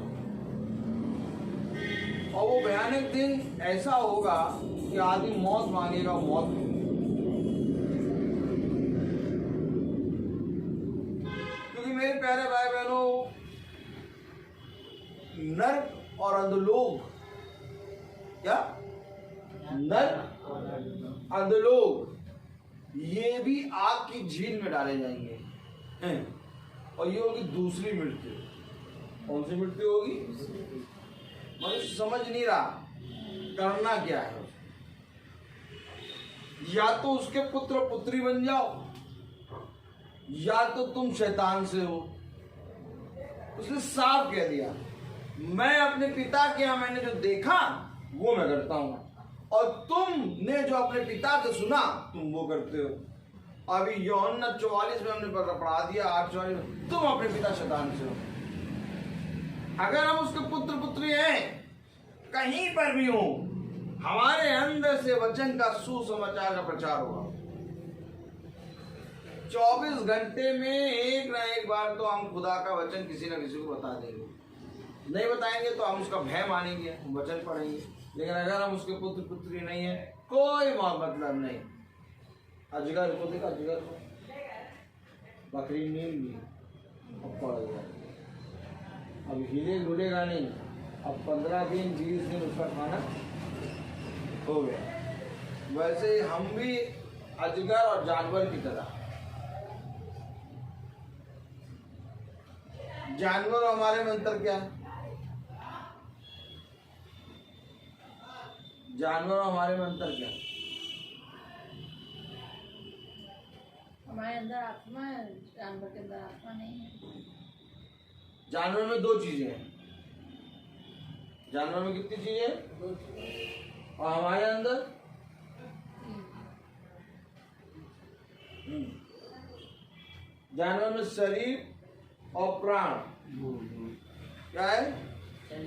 और वो भयानक दिन ऐसा होगा कि आदमी मौत मांगेगा, मौत मिलेगी। क्योंकि मेरे प्यारे भाई बहनों, नर्क और अधोलोक, क्या नर्क अधोलोक, ये भी आग की झील में डाले जाएंगे हैं। और ये होगी दूसरी मृत्यु। कौन सी मृत्यु होगी? मनुष्य समझ नहीं रहा करना क्या है। या तो उसके पुत्र पुत्री बन जाओ, या तो तुम शैतान से हो। उसने साफ कह दिया, मैं अपने पिता के यहाँ मैंने जो देखा वो मैं करता हूं, और तुमने जो अपने पिता से सुना तुम वो करते हो। अभी यूहन्ना 44 में हमने पढ़ा दिया, 8:44 में, तुम अपने पिता शैतान से हो। अगर हम उसके पुत्र पुत्री हैं, कहीं पर भी हो, हमारे अंदर से वचन का सुसमाचार का प्रचार होगा। 24 घंटे में एक ना एक बार तो हम खुदा का वचन किसी न किसी को बता देंगे। नहीं बताएंगे तो हम उसका भय मानेंगे, हम वचन पढ़ेंगे। लेकिन अगर हम उसके पुत्र पुत्री नहीं है, कोई मतलब नहीं। अजगर को देखा, अजगर को, बकरी नील भी अब पड़ गया, अब हिले डुलेगा नहीं। अब 15 दिन 20 दिन उसका खाना हो गया। वैसे हम भी अजगर और जानवर की तरह, जानवर हमारे में अंतर क्या है? जानवर हमारे में अंतर क्या है? हमारे अंदर आत्मा है, जानवर के अंदर आत्मा नहीं है। जानवर में 2 चीजें हैं। जानवर में कितनी चीजें? 2 चीजें। और हमारे अंदर जानवर में शरीर और प्राण। क्या है?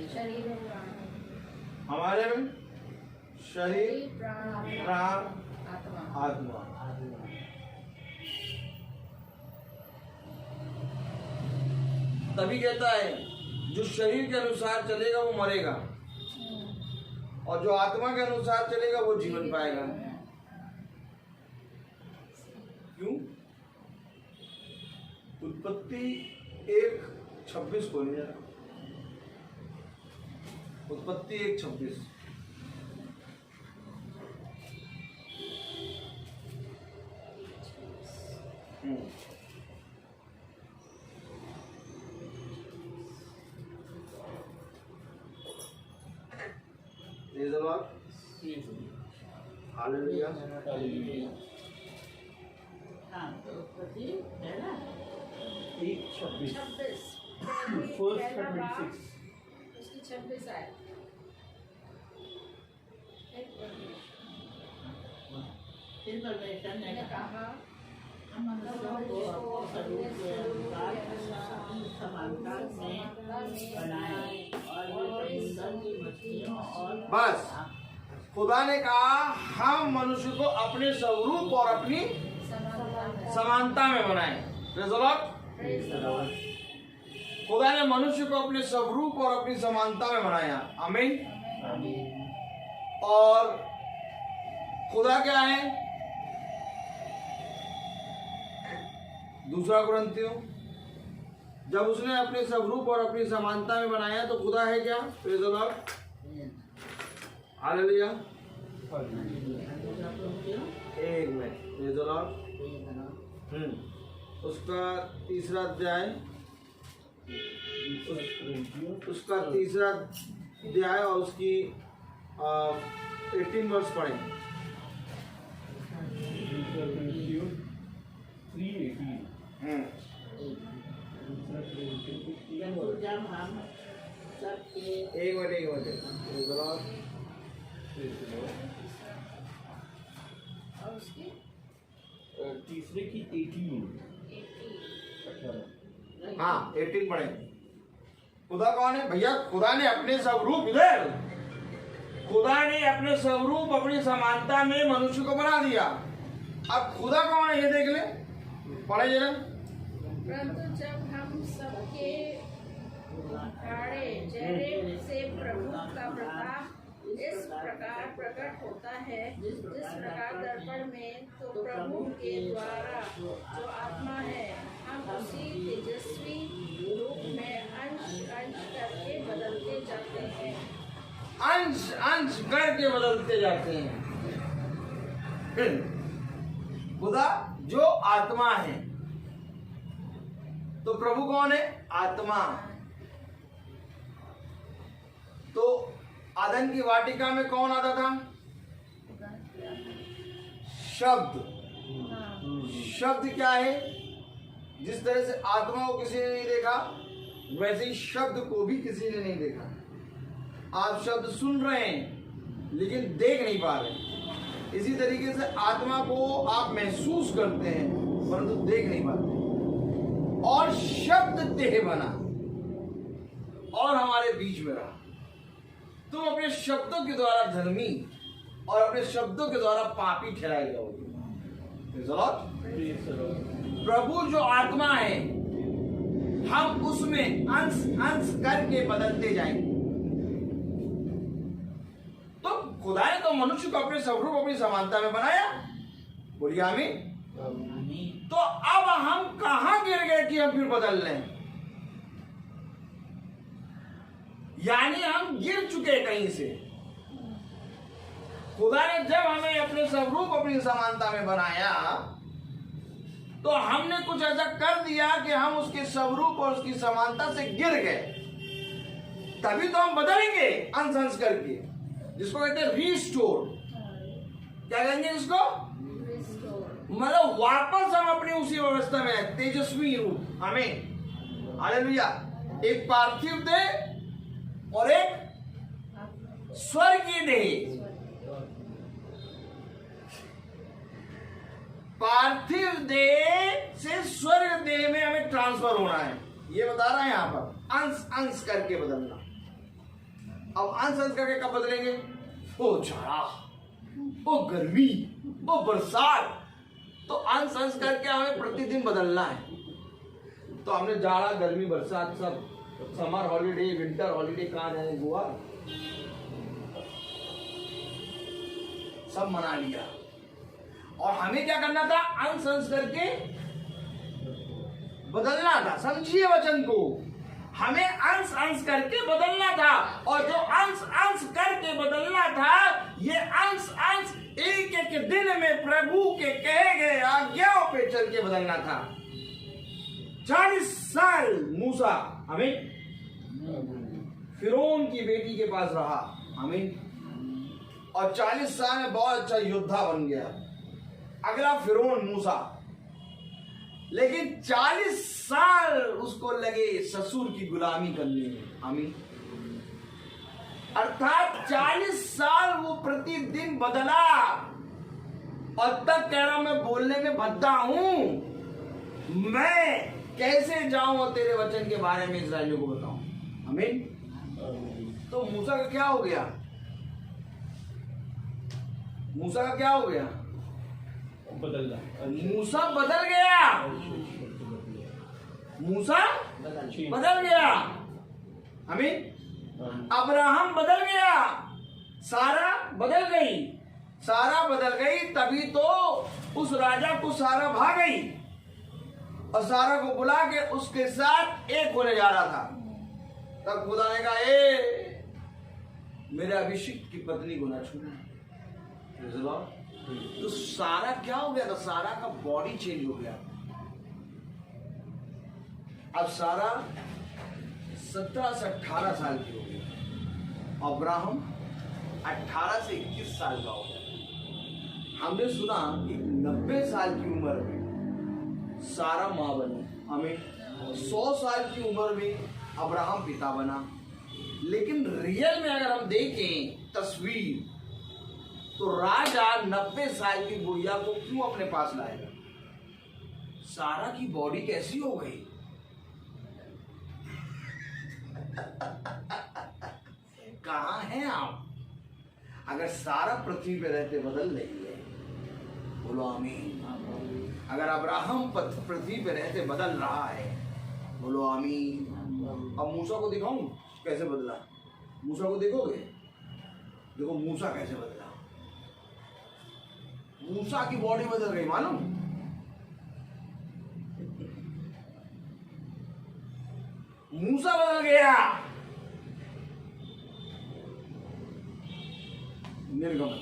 शरीर और प्राण। हमारे में शरीर, प्राण, आत्मा। आत्मा। तभी कहता है जो शरीर के अनुसार चलेगा वो मरेगा, और जो आत्मा के अनुसार चलेगा वो जीवन पाएगा। क्यों? उत्पत्ति 1:26 को नहीं जाना। उत्पत्ति 1:26। Praise the Lord. Hallelujah. एक 26 26 First 26 उसकी 26 आए। परमेश्वर ने कहा मनुष्यों को अपने स्वरूप के अनुसार समानता में बनाए, और ये समुद्र की मछलियों और बस खुदा ने कहा हम मनुष्य को अपने स्वरूप और अपनी समानता में बनाए। Praise the Lord. खुदा ने मनुष्य को अपने स्वरूप और अपनी समानता में बनाया। आमीन। और खुदा क्या है? 2 कुरिन्थियों, जब उसने अपने स्वरूप और अपनी समानता में बनाया तो खुदा है क्या? Praise the Lord. हालेलुया। एक मिनट। Praise the Lord. उसका 3रा अध्याय, उसका 3रा अध्याय और उसकी 18 वर्ष पढ़े। 3:18 जब हम सबके एक मिनट। Praise the Lord. और उसकी तीसरे की 18 हाँ 18 पढ़े। खुदा कौन है भैया? खुदा ने अपने स्वरूप, इधर खुदा ने अपने स्वरूप अपनी समानता में मनुष्य को बना दिया। अब खुदा कौन है ये देख ले, पढ़े जरा। परंतु जब हम सबके ठाड़े चेहरे से प्रभु का प्रताप इस प्रकार प्रकट होता है जिस प्रकार दर्पण में, तो प्रभु के द्वारा जो आत्मा है हम उसी तेजस्वी रूप में अंश अंश करके बदलते जाते हैं। अंश अंश करके बदलते जाते हैं। खुदा जो आत्मा है, तो प्रभु कौन है? आत्मा। तो आदम की वाटिका में कौन आता था? शब्द। शब्द क्या है? जिस तरह से आत्मा को किसी ने नहीं देखा, वैसे ही शब्द को भी किसी ने नहीं देखा। आप शब्द सुन रहे हैं लेकिन देख नहीं पा रहे। इसी तरीके से आत्मा को आप महसूस करते हैं परंतु देख नहीं पाते। और शब्द देह बना और हमारे बीच में रहा। तुम अपने शब्दों के द्वारा धर्मी और अपने शब्दों के द्वारा पापी ठहराए जाओगे। प्रभु जो आत्मा है, हम उसमें अंश अंश करके बदलते जाएंगे। तो खुदा ने तो मनुष्य को अपने स्वरूप अपनी समानता में बनाया। बोलिए आमीन। तो अब हम कहां गिर गए कि हम फिर बदल लें? यानी हम गिर चुके कहीं से। खुदा ने जब हमें अपने स्वरूप अपनी समानता में बनाया तो हमने कुछ ऐसा कर दिया कि हम उसके स्वरूप और उसकी समानता से गिर गए। तभी तो हम बदलेंगे अंश अंश करके, जिसको कहते हैं रीस्टोर। क्या कहेंगे इसको? मतलब वापस हम अपनी उसी अवस्था में तेजस्वी रूप। हमें हालेलुया। एक पार्थिव देह और एक स्वर्गीय देह। पार्थिव देह से स्वर्ग देह में हमें ट्रांसफर होना है, ये बता रहा है यहां पर। अंश अंश करके बदलना। अब अंश अंश करके कब बदलेंगे? वो जाड़ा, वो गर्मी, वो बरसात। तो अंश अंश करके हमें प्रतिदिन बदलना है। तो हमने जाड़ा, गर्मी, बरसात सब, समर हॉलीडे, विंटर हॉलीडे, कहां जाए, गोवा, सब मना लिया। और हमें क्या करना था? अंश अंश करके बदलना था। समझिए वचन को, हमें अंश अंश करके बदलना था। और जो अंश अंश करके बदलना था, ये अंश अंश एक एक दिन में प्रभु के कहे गए आज्ञाओं पे चल के बदलना था। 40 साल मूसा हमें फिरौन की बेटी के पास रहा, हमें, और 40 साल में बहुत अच्छा योद्धा बन गया। अगला फिरौन मूसा। लेकिन 40 साल उसको लगे ससुर की गुलामी करने में, आमीन। अर्थात 40 साल वो प्रतिदिन बदला। और तब कह रहा मैं बोलने में भद्दा हूं, मैं कैसे जाऊं और तेरे वचन के बारे में इस्राएलियों को बताऊं, आमीन। तो मूसा का क्या हो गया? मूसा का क्या हो गया? बदलना। मूसा बदल गया। मूसा बदल गया, आमीन। अब्राहम बदल गया, सारा बदल गई। सारा बदल गई, तभी तो उस राजा को सारा भाग गई और सारा को बुला के उसके साथ एक होने जा रहा था। तब खुदा ने कहा, ए मेरे अभिषिक्त की पत्नी को ना छूना। तो सारा क्या हो गया था? सारा का बॉडी चेंज हो गया। अब सारा 17 से 18 साल की हो गई। अब्राहम 18 से 21 साल का हो गया। हमने सुना कि 90 साल की उम्र में सारा मां बनी, हमें 100 साल की उम्र में अब्राहम पिता बना। लेकिन रियल में अगर हम देखें तस्वीर, तो राजा 90 साल की बुढ़िया को क्यों अपने पास लाएगा? सारा की बॉडी कैसी हो गई? कहां हैं आप? अगर सारा पृथ्वी पे रहते बदल रही है, बोलो आमीन। अगर अब्राहम पृथ्वी पे रहते बदल रहा है, बोलो आमीन। अब मूसा को दिखाऊं कैसे बदला? मूसा को देखोगे? देखो मूसा कैसे बदला। मूसा की बॉडी बदल गई, मालूम? मूसा बदल गया। निर्गमन।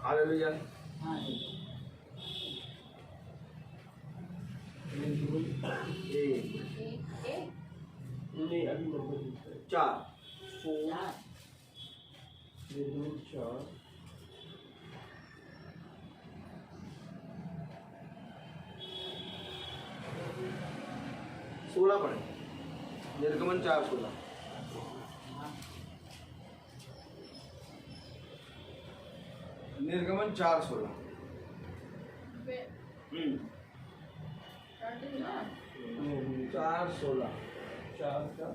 हालेलुया। नहीं अभी नंबर 4 16 पढ़े। निर्गमन 4:16। निर्गमन 4:16। 4:16। 4 का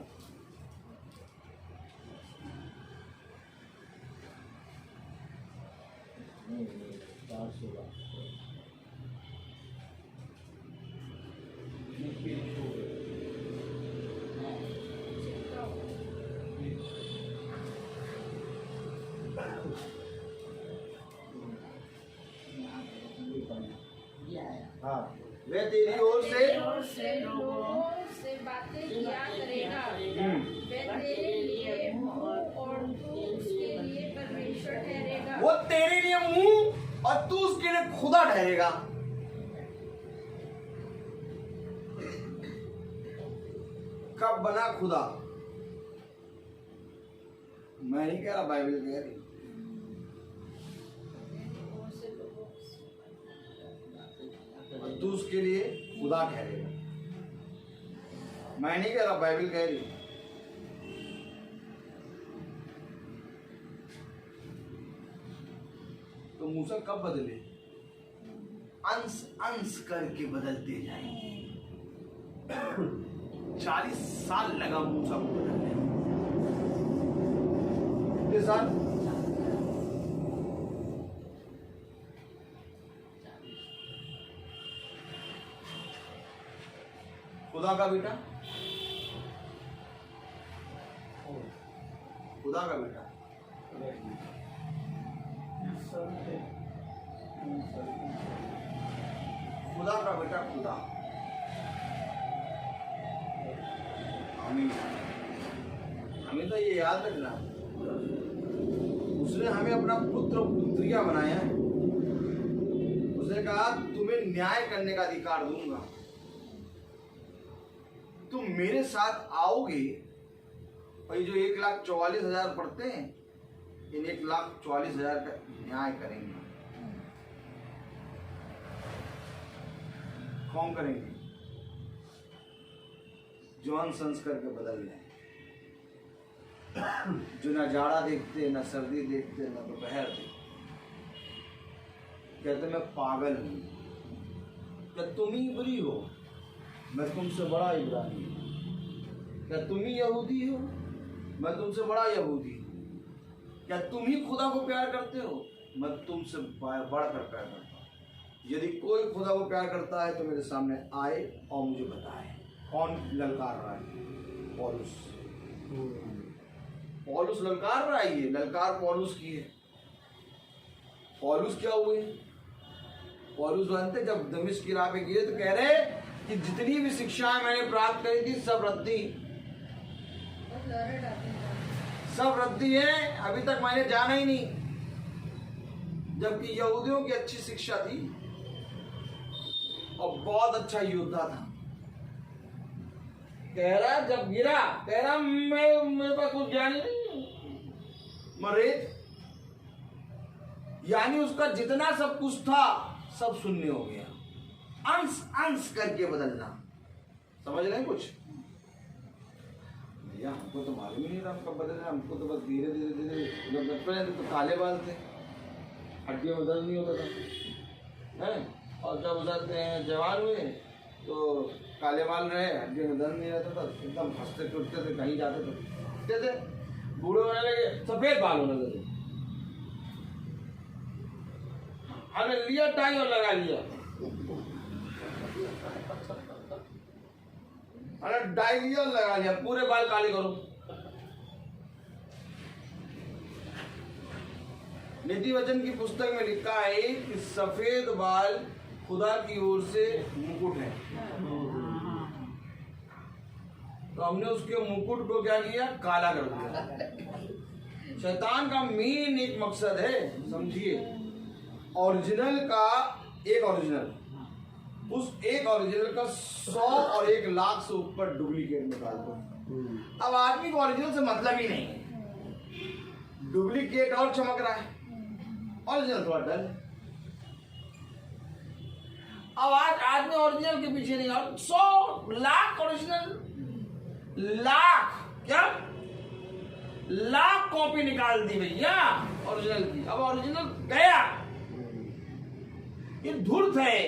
हाँ, वे तेरी ओर से लोगों से बातें किया करेगा। वे तेरे लिए मुंह और तू उसके लिए परमेश्वर ठहरेगा। वो तेरे लिए मुंह और तू उसके लिए खुदा ठहरेगा। कब बना खुदा? मैं नहीं कह रहा, बाइबल कह रही। और तू उसके लिए खुदा ठहरेगा। मैं नहीं कह रहा, बाइबल कह रही। तो मूसा कब बदले? अंश अंश करके बदलते जाएंगे। 40 साल लगा मूसा को बदलने में। कितने साल? खुदा का बेटा, खुदा का बेटा, खुदा का बेटा, खुदा। हमें तो ये याद रखना, उसने हमें अपना पुत्र पुत्रिया बनाया है। उसने कहा तुम्हें न्याय करने का अधिकार दूंगा, तुम मेरे साथ आओगे। और ये जो 1,44,000 पढ़ते हैं, इन 1,44,000 का न्याय करेंगे। कौन करेंगे? जवान संस्कार के बदल रहे, जो ना जाड़ा देखते, ना सर्दी देखते, ना दोपहर देखते। कहते मैं पागल हूं, क्या तुम ही बुरी हो? मैं तुमसे बड़ा इब्रानी हूं। क्या तुम ही यहूदी हो? मैं तुमसे बड़ा यहूदी हूं। क्या तुम ही खुदा को प्यार करते हो? मैं तुमसे बढ़कर प्यार करता हूं। यदि कोई खुदा को प्यार करता है तो मेरे सामने आए और मुझे बताए। कौन ललकार रहा है? पौलुस। पौलुस ललकार रहा है। ये ललकार पौलुस की है। पौलुस क्या हुए? पौलुस जानते जब दमिश्क की राह पे गए तो कह रहे कि जितनी भी शिक्षाएं मैंने प्राप्त करी थी सब रद्दी, सब रद्दी है, अभी तक मैंने जाना ही नहीं। जबकि यहूदियों की अच्छी शिक्षा थी और बहुत अच्छा योद्धा था। कह रहा जब गिरा, कह रहा मेरे पास कुछ ज्ञान नहीं, मरेज। यानी उसका जितना सब कुछ था सब शून्य हो गया। अंश अंश करके बदलना। समझ रहे हैं कुछ? भैया हमको तो मालूम ही नहीं था कब बदलना। हमको तो बस धीरे धीरे धीरे, जब बचपन तो काले बाल थे, हड्डियों में दर्द नहीं होता था, है? और जब उधर जवान हुए तो काले बाल रहे, हड्डियों में दर्द नहीं रहता था, एकदम हंसते टूटते थे, कहीं जाते थे। बूढ़े होने लगे, सफेद बाल होने लगे। हमने लिया टाई और लगा लिया, अरे डाई लिया और लगा लिया, पूरे बाल काले करो। नीति वचन की पुस्तक में लिखा है कि सफेद बाल खुदा की ओर से मुकुट है, तो हमने उसके मुकुट को क्या किया, काला कर दिया। शैतान का मेन एक मकसद है, समझिए, ओरिजिनल का एक ओरिजिनल, उस एक ओरिजिनल का 100 और 1 लाख से ऊपर डुप्लीकेट निकाल दो। अब आदमी को ओरिजिनल से मतलब ही नहीं है, डुप्लीकेट और चमक रहा है, ओरिजिनल थोड़ा डल है। अब आज आदमी ओरिजिनल के पीछे नहीं, और 100 लाख ओरिजिनल, लाख क्या, लाख कॉपी निकाल दी भैया ओरिजिनल की। अब ओरिजिनल गया, ये धूर्त है,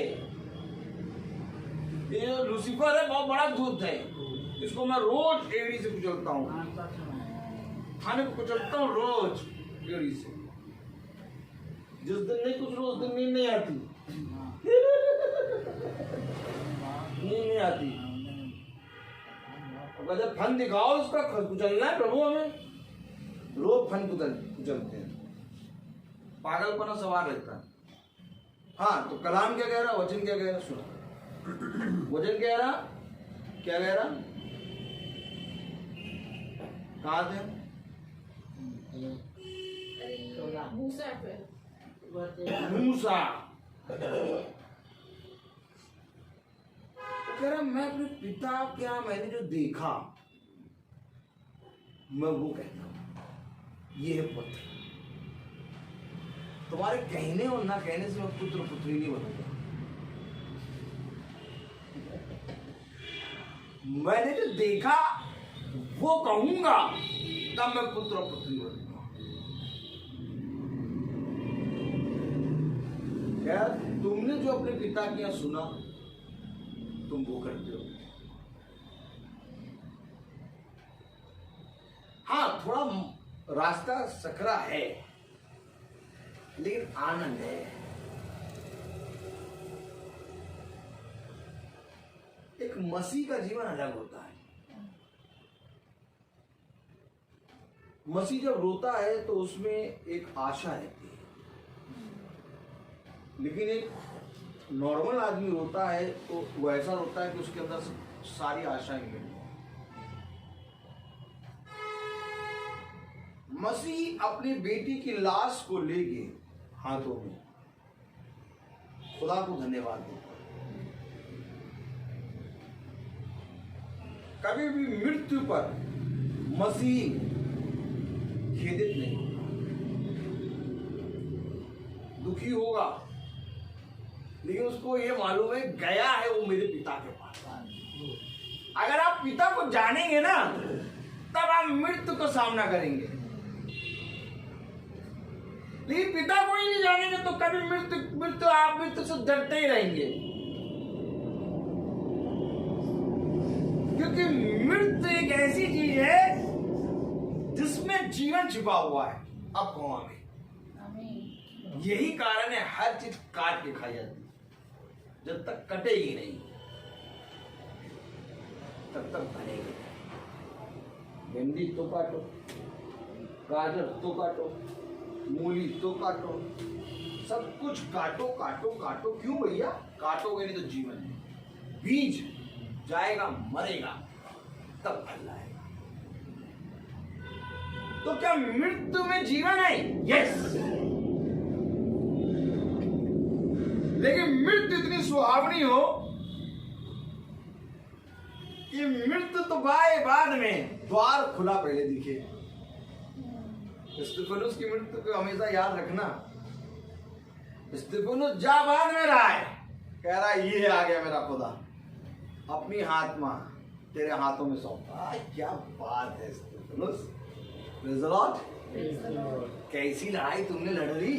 ये लूसीफर है, बहुत बड़ा धूर्त है। इसको मैं रोज एड़ी से कुचलता हूँ, खाने को कुचलता हूँ रोज एड़ी से। जिस दिन नहीं कुछ उस दिन नींद नहीं आती, नींद नहीं आती। जब फन दिखाओ उसका, कुचलना है प्रभु हमें, रोज फन कुचलते हैं, पागलपना सवार रहता है। हाँ, तो कलाम क्या कह रहा, वचन क्या कह रहा, सुनो। वचन कह रहा, क्या कह रहा, कहाँ थे, मूसा पे, मूसा कह रहा, मैं अपने पिता क्या मैंने जो देखा मैं वो कहता हूं, ये है पुत्र। तुम्हारे कहने और ना कहने से मैं पुत्र पुत्री नहीं बनूंगा, मैंने जो देखा वो कहूंगा, तब मैं पुत्र और पुत्री बनूंगा। यार तुमने जो अपने पिता के यहाँ सुना तुम वो करते हो। हाँ, थोड़ा रास्ता सकरा है लेकिन आनंद है। एक मसीह का जीवन अलग होता है। मसीह जब रोता है तो उसमें एक आशा रहती है, लेकिन एक नॉर्मल आदमी रोता है तो वो ऐसा रोता है कि उसके अंदर सारी आशाएं गिर। मसीह अपनी बेटी की लाश को लेके हाथों में खुदा को धन्यवाद देता है। कभी भी मृत्यु पर मसीह खेदित नहीं होगा, दुखी होगा, लेकिन उसको ये मालूम है गया है वो मेरे पिता के पास। अगर आप पिता को जानेंगे ना तब आप मृत्यु का सामना करेंगे, लेकिन पिता को ही नहीं जानेंगे तो कभी मृत्यु आप मृत्यु से डरते ही रहेंगे, क्योंकि मृत्यु एक ऐसी चीज है जिसमें जीवन छिपा हुआ है। अब कौन आगे, यही कारण है हर चीज काट के खाई जाती है। जब तक कटेगी नहीं तब तक बनेगी। भिंडी तो काटो, गाजर तो काटो, मूली तो काटो, सब कुछ काटो काटो काटो। क्यों भैया? काटोगे नहीं तो जीवन है। बीज जाएगा, मरेगा, तब फल लाएगा। तो क्या मृत्यु में जीवन है? यस। लेकिन मृत्यु इतनी सुहावनी हो कि मृत्यु तो बाद में, द्वार खुला पहले दिखे। स्तिफनुस की मृत्यु को हमेशा याद रखना। स्तिफनुस जा बाद में रहा है, कह रहा है ये आ गया मेरा खुदा, अपनी आत्मा तेरे हाथों में सौंपा। क्या बात है स्तिफनुस, प्रेज़ द लॉर्ड। कैसी लड़ाई तुमने लड़ ली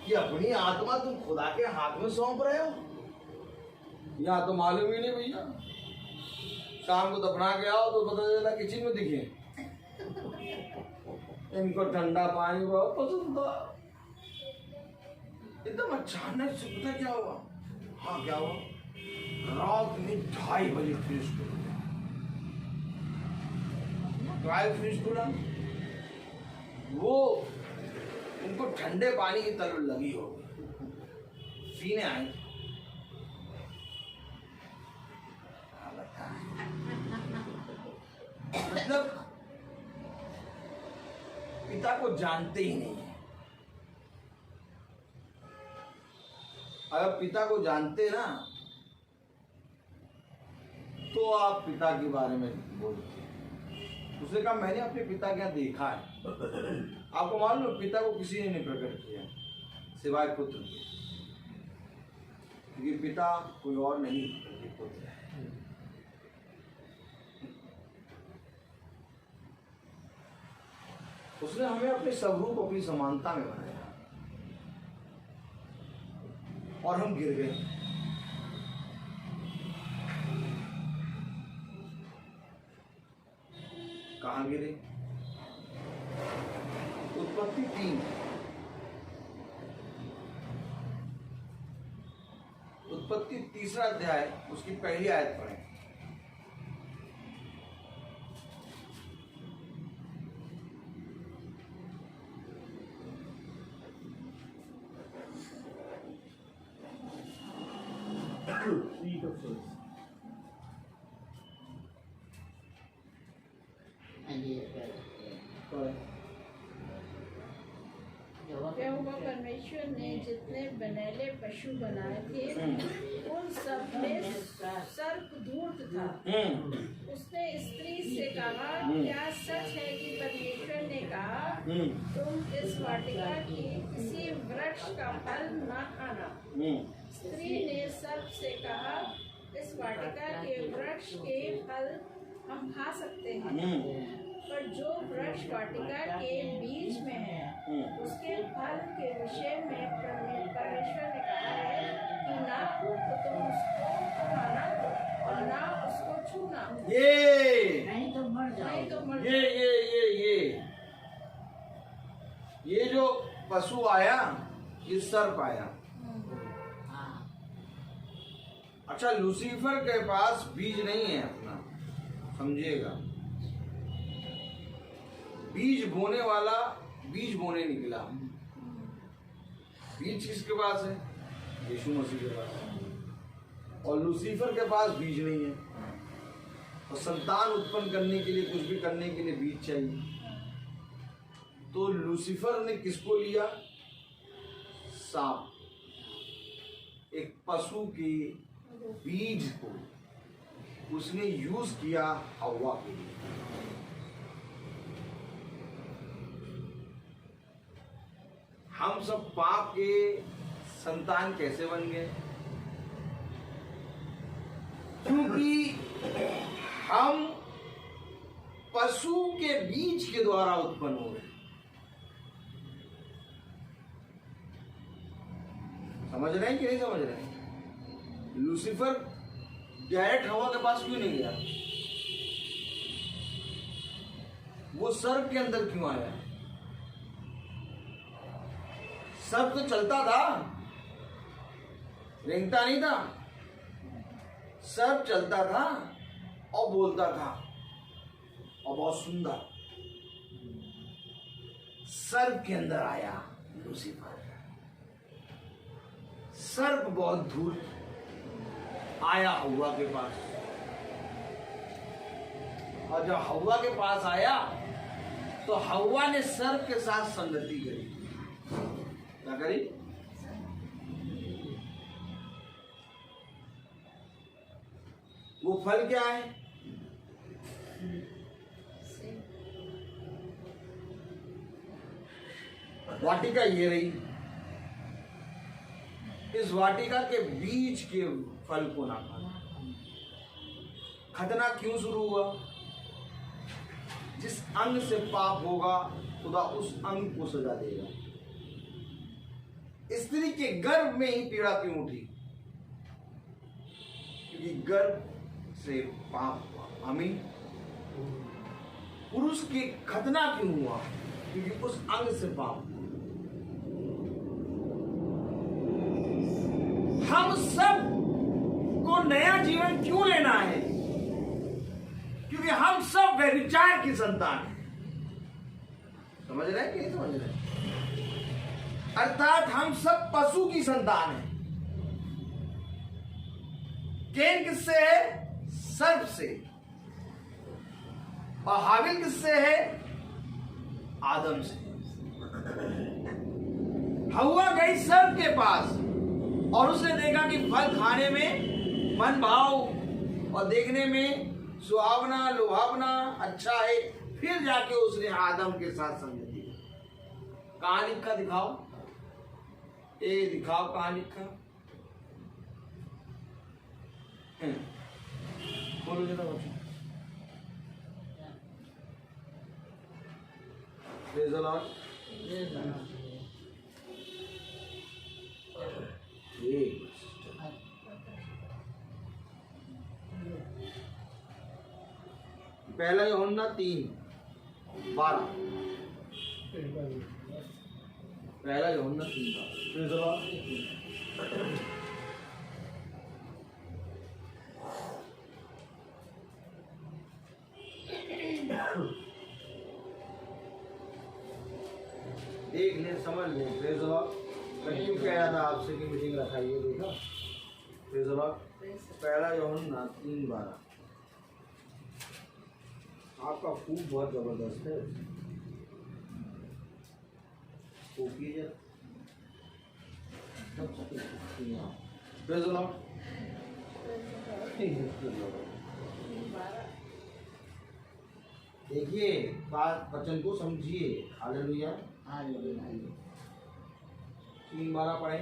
कि अपनी आत्मा तुम खुदा के हाथ में सौंप रहे हो। यहाँ तो मालूम ही नहीं भैया, शाम को दफना के आओ तो पता चला किचन में दिखे। इनको ठंडा पानी बहुत पसंद था, एकदम अचानक से पता क्या हुआ? हाँ क्या हुआ? रात में 2:30 बजे फ्रिज खुला। ड्राई फ्रिज खुला, वो उनको ठंडे पानी की तलब लगी हो, पीने आए। मतलब पिता को जानते ही नहीं है। अगर पिता को जानते ना तो आप पिता के बारे में बोलते। उसने कहा मैंने अपने पिता के यहाँ देखा है। आपको मालूम है पिता को किसी ने नहीं प्रकट किया सिवाय पुत्र के, क्योंकि पिता कोई और नहीं बल्कि पुत्र है। उसने हमें अपने स्वरूप अपनी समानता में बनाया और हम गिर गए। कहाँ गिरे? उत्पत्ति 3, उत्पत्ति 3रा अध्याय उसकी पहली आयत पढ़ें। Read the first. यहोवा परमेश्वर ने जितने बनैले पशु बनाए थे उन सब में सर्प धूर्त था। उसने स्त्री से कहा, क्या सच है कि परमेश्वर ने कहा तुम इस वाटिका की किसी वृक्ष का फल न खाना? स्त्री ने सर्प से कहा, इस वाटिका के वृक्ष के फल हम खा सकते हैं, पर जो वृक्ष वाटिका के बीच में है उसके फल के विषय में परमेश्वर ने कहा है कि ना तो तुम उसको खाना और ना उसको छूना, नहीं तो मर जाओ। ये जो पशु आया ये सर्प आया। अच्छा, लूसीफर के पास बीज नहीं है अपना, समझिएगा। बीज बोने वाला बीज बोने निकला। बीज किसके पास है? यीशु मसीह के पास है। और लूसीफर के पास बीज नहीं है। और संतान उत्पन्न करने के लिए, कुछ भी करने के लिए बीज चाहिए। तो लूसीफर ने किसको लिया? सांप, एक पशु के बीज को उसने यूज किया हव्वा के लिए। हम सब पाप के संतान कैसे बन गए? क्योंकि हम पशु के बीज के द्वारा उत्पन्न हो गए। समझ रहे हैं कि नहीं समझ रहे हैं? लूसीफर डायरेक्ट हवा के पास क्यों नहीं गया? वो सर्प के अंदर क्यों आया? सर्प तो चलता था, रेंगता नहीं था। सर्प चलता था और बोलता था और बहुत सुंदर। सर्प के अंदर आया लूसीफर। सर्प बहुत धूर्त आया हव्वा के पास, और जब हव्वा के पास आया तो हव्वा ने सर्प के साथ संगति करी। क्या करी? वो फल क्या है? वाटिका ये रही। इस वाटिका के बीज के फल को ना खाना। खतना क्यों शुरू हुआ? जिस अंग से पाप होगा खुदा उस अंग को सजा देगा। स्त्री के गर्भ में ही पीड़ा क्यों उठी? क्योंकि गर्भ से पाप हुआ। आमीन। पुरुष की खतना क्यों हुआ? क्योंकि उस अंग से पाप हुआ। व्यभिचार की संतान है। समझ रहे हैं कि नहीं समझ रहे? अर्थात हम सब पशु की संतान है। कैन किससे है? सर्प से। और हाबिल किससे है? आदम से। हवा गई सर्प के पास और उसने देखा कि फल खाने में मन भाव और देखने में सुहावना लुभावना अच्छा है। फिर जाके उसने आदम के साथ संगति की। कहां लिखा? दिखाओ, ए दिखाओ कहां लिखा। बोलो जरा बच्चों। Praise the Lord. पहला यूहन्ना 3:12। पहला यूहन्ना 3:12। देख ले, समझ ले। Praise the Lord. मैं क्यों कह रहा था आपसे कि मीटिंग रखाइए? देखा, प्रेज़ द लॉर्ड। पहला यूहन्ना 3:12। आपका फूल बहुत जबरदस्त है। फूकिए जरा। Praise the Lord. देखिए, बात वचन को समझिए। हालेलुया। 3:12 पढ़े।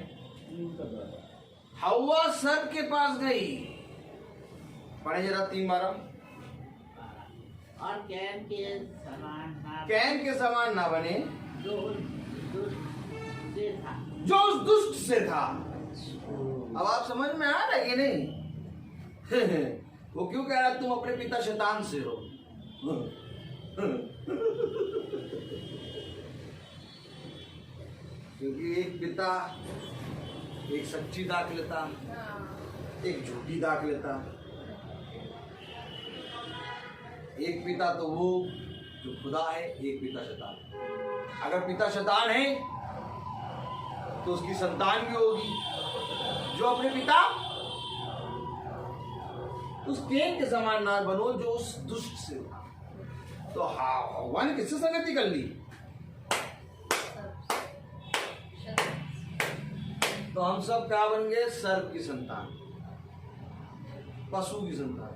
हवा सर्प के पास गई। पढ़े जरा 3:12। और कैन के समान ना बने जो उस दुष्ट से था। अब आप समझ में आ रहा है कि नहीं? वो क्यों कह रहा तुम अपने पिता शैतान से हो? क्योंकि एक पिता एक सच्ची दाखिलता, एक झूठी दाखिलता। एक पिता तो वो जो खुदा है, एक पिता शैतान। अगर पिता शैतान है तो उसकी संतान भी होगी जो अपने पिता। उस कैन के समान ना बनो जो उस दुष्ट से था। तो हवा ने किससे संगति कर ली? तो हम सब क्या बन गए? सर्प की संतान, पशु की संतान।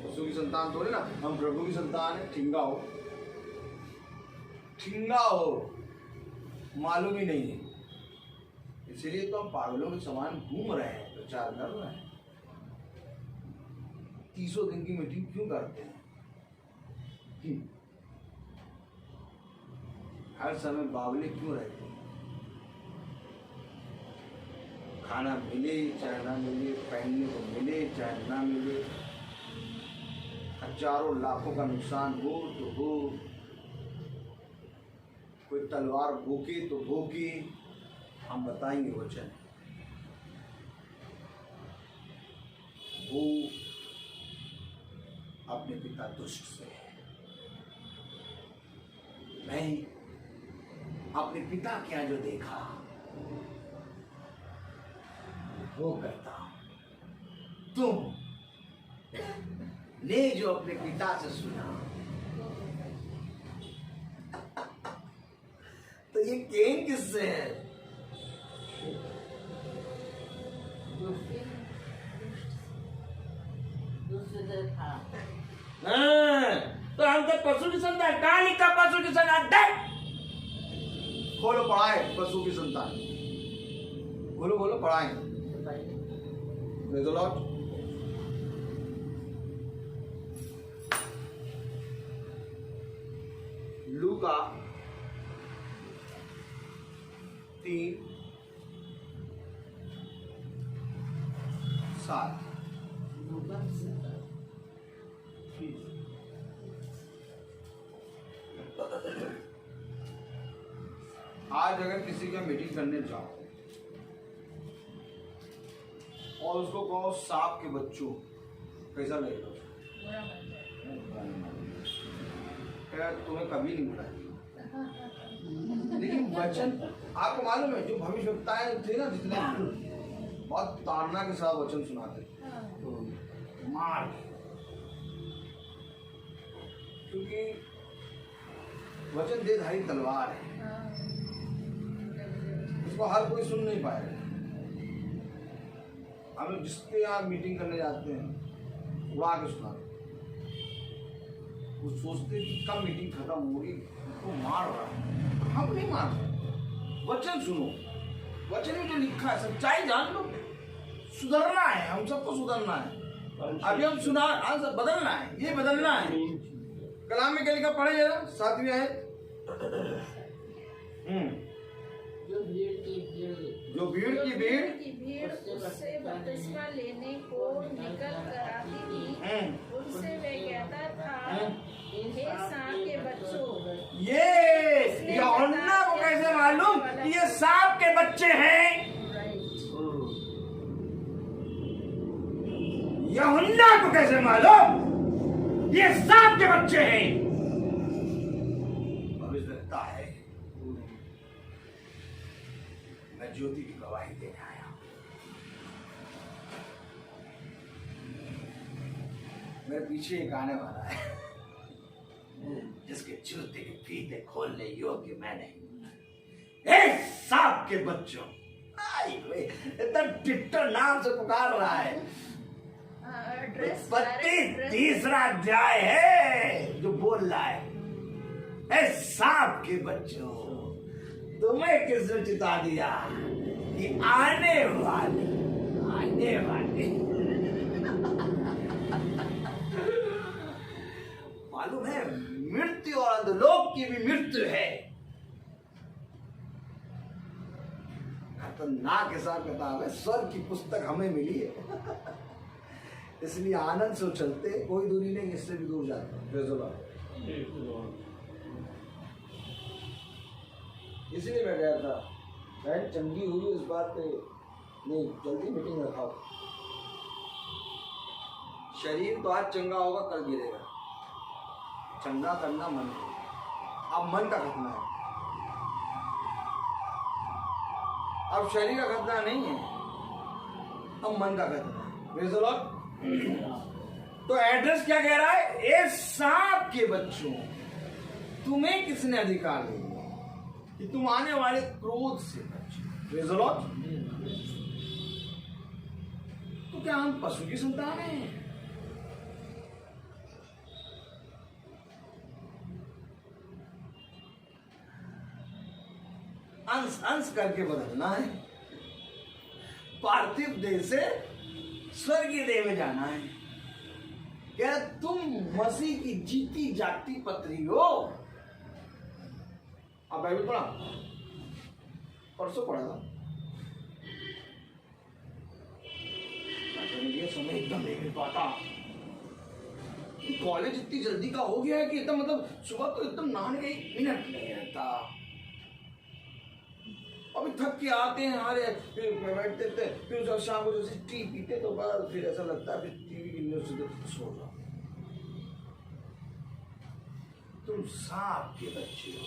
पशु की संतान थोड़ी ना, हम प्रभु की संतान है। ठिंगा हो मालूम ही नहीं है, इसीलिए तो हम पागलों के समान घूम रहे हैं, प्रचार कर रहे हैं। 30 दिन की मीटिंग क्यों करते हैं? हर समय बावले क्यों रहते हैं? खाना मिले चाहे ना मिले, पहनने को मिले चाहे ना मिले, हजारों लाखों का नुकसान हो तो हो, कोई तलवार भोके तो भोके। हम बताएंगे वचन। वो अपने पिता दुष्ट से है। मैं अपने पिता के यहाँ जो देखा वो करता हूं। तुम ने जो अपने पिता से सुना, तो ये कैन किससे है? तो हम तो पशु की संतान। कहां लिखा पशु की संतान? खोलो पढ़ाए पशु की संतान। बोलो बोलो पढ़ाए। लूका 3:7। आज अगर किसी का मीटिंग करने जाओ और उसको कहो सांप के बच्चों, कैसा लगेगा? क्या तुम्हें कभी नहीं बुलाया, लेकिन वचन आपको मालूम है जो भविष्यवक्ताएं थे ना जितने, बहुत ताड़ना के साथ वचन सुनाते थे, मार, क्योंकि वचन देधारी तलवार है, उसको हर कोई सुन नहीं पाएगा। हम लोग जिसके यहाँ मीटिंग करने जाते हैं उड़ा के सुनाते, वो सोचते कि कब मीटिंग खत्म होगी, उसको मार रहा है, हम नहीं मार रहे। वचन सुनो, वचन में जो लिखा है सच्चाई जान लो, सुधरना है, हम सबको सुधरना है। अभी हम बदलना है, ये बदलना है। कलाम में क्या लिखा, पढ़े जरा 7वीं आयत। जो भीड़ की भीड़ उससे बपतिस्मा लेने को निकल कर आती थी, उनसे वे कहता था, हे सांप के बच्चों। ये यूहन्ना को कैसे मालूम कि ये सांप के बच्चे हैं? यूहन्ना को कैसे मालूम ये सांप के बच्चे हैं? भविष्यवक्ता है। मैं ज्योति की गवाही देने आया हूं। मेरे पीछे एक आने वाला है जिसके जूते के फीते खोलने योग्य मैं नहीं। सांप के बच्चों, इतना टिट्टर नाम से पुकार रहा है। 33 अध्याय है जो बोल रहा है, सांप के बच्चों, तुम्हें किसने चिता दिया कि आने वाले मालूम है मृत्यु और अधोलोक की भी मृत्यु है। खतरनाक हिसाब किताब है, स्वर्ग की पुस्तक हमें मिली है। इसलिए आनंद से चलते, कोई दूरी नहीं, इससे भी दूर जाते। इसलिए मैं गया था, बहन चंगी हुई इस बात पे नहीं, जल्दी मीटिंग रखाओ। शरीर तो आज चंगा होगा, कल गिरेगा। चंगा करना मन है, अब मन का खतना है, अब शरीर का खतना नहीं है, अब मन का खतना है। तो एड्रेस क्या कह रहा है? ए सांप के बच्चों, तुम्हें किसने अधिकार दिया कि तुम आने वाले क्रोध से बचो? तो क्या हम पशु की संतान हैं? अंश अंश करके बदलना है, पार्थिव देह से स्वर्गीय देह में जाना है। क्या तुम मसीह की जीती जागती पत्री हो? अब बाइबल पढ़ा, परसों पढ़ा था, ये समय एकदम नहीं पाता। कॉलेज इतनी जल्दी का हो गया है कि एकदम मतलब सुबह तो एकदम नहाने का 1 मिनट नहीं रहता। अभी थक के आते हैं, फिर बैठते थे, फिर शाम को जैसे टी पीते तो बाद फिर ऐसा लगता है फिर टीवी की न्यूज़ से सो जाओ। तुम सांप के बच्चे हो,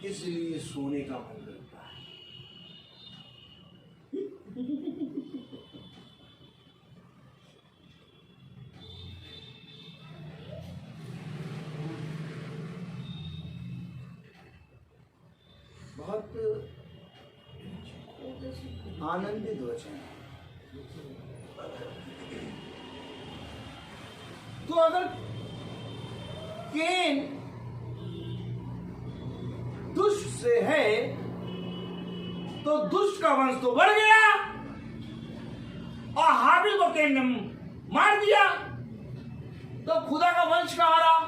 इसलिए सोने का मन करता है। बहुत आनंदित वचन। तो अगर केन दुष्ट से है तो दुष्ट का वंश तो बढ़ गया, और हाबिल को केन ने मार दिया, तो खुदा का वंश कहाँ रहा?